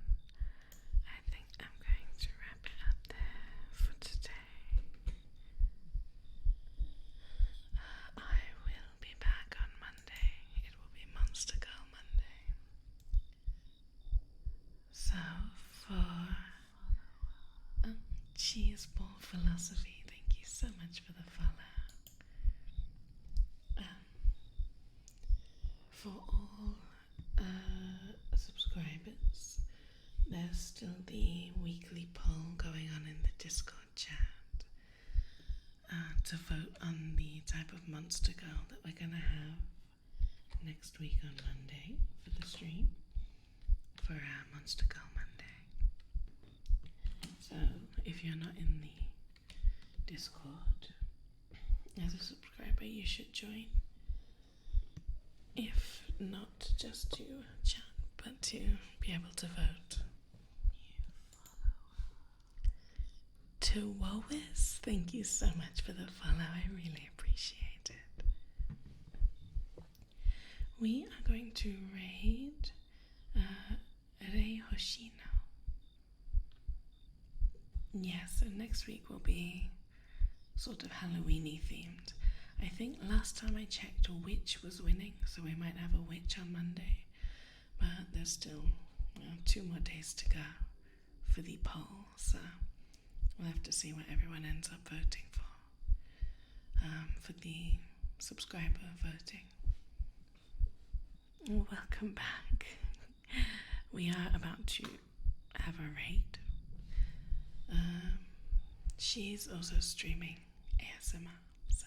I think I'm going to wrap it up there for today. I will be back on Monday. It will be Monster Girl Monday. So for Cheese Ball Philosophy, thank you so much for the follow. For all subscribers, there's still the weekly poll going on in the Discord chat to vote on the type of monster girl that we're going to have next week on Monday for the stream, for our Monster Girl Monday. So if you're not in the Discord as a subscriber, you should join. If not just to chat, but to be able to vote. To Wois, thank you so much for the follow. I really appreciate it. We are going to raid Rei Hoshino. Yeah, so next week will be sort of Halloween-y themed. I think last time I checked a witch was winning, so we might have a witch on Monday. But there's still 2 more days to go for the poll, so we'll have to see what everyone ends up voting for the subscriber voting. Welcome back. We are about to have a raid. She's also streaming ASMR, so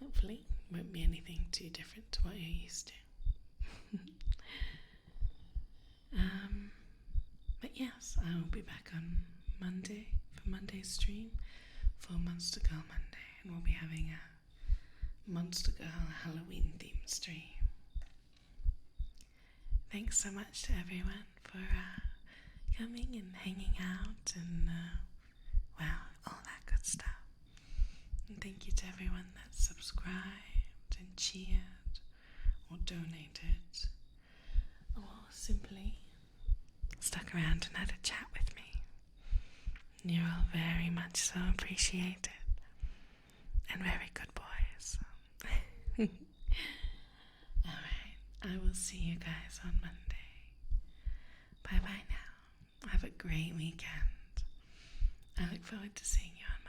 hopefully it won't be anything too different to what you're used to. But yes, I will be back on Monday for Monday's stream for Monster Girl Monday, and we'll be having a Monster Girl Halloween themed stream. Thanks so much to everyone for coming and hanging out and, all that good stuff. And thank you to everyone that subscribed and cheered or donated or simply stuck around and had a chat with me. You're all very much so appreciated and very good boys. Alright, I will see you guys on Monday. Bye bye now. Have a great weekend. I look forward to seeing you on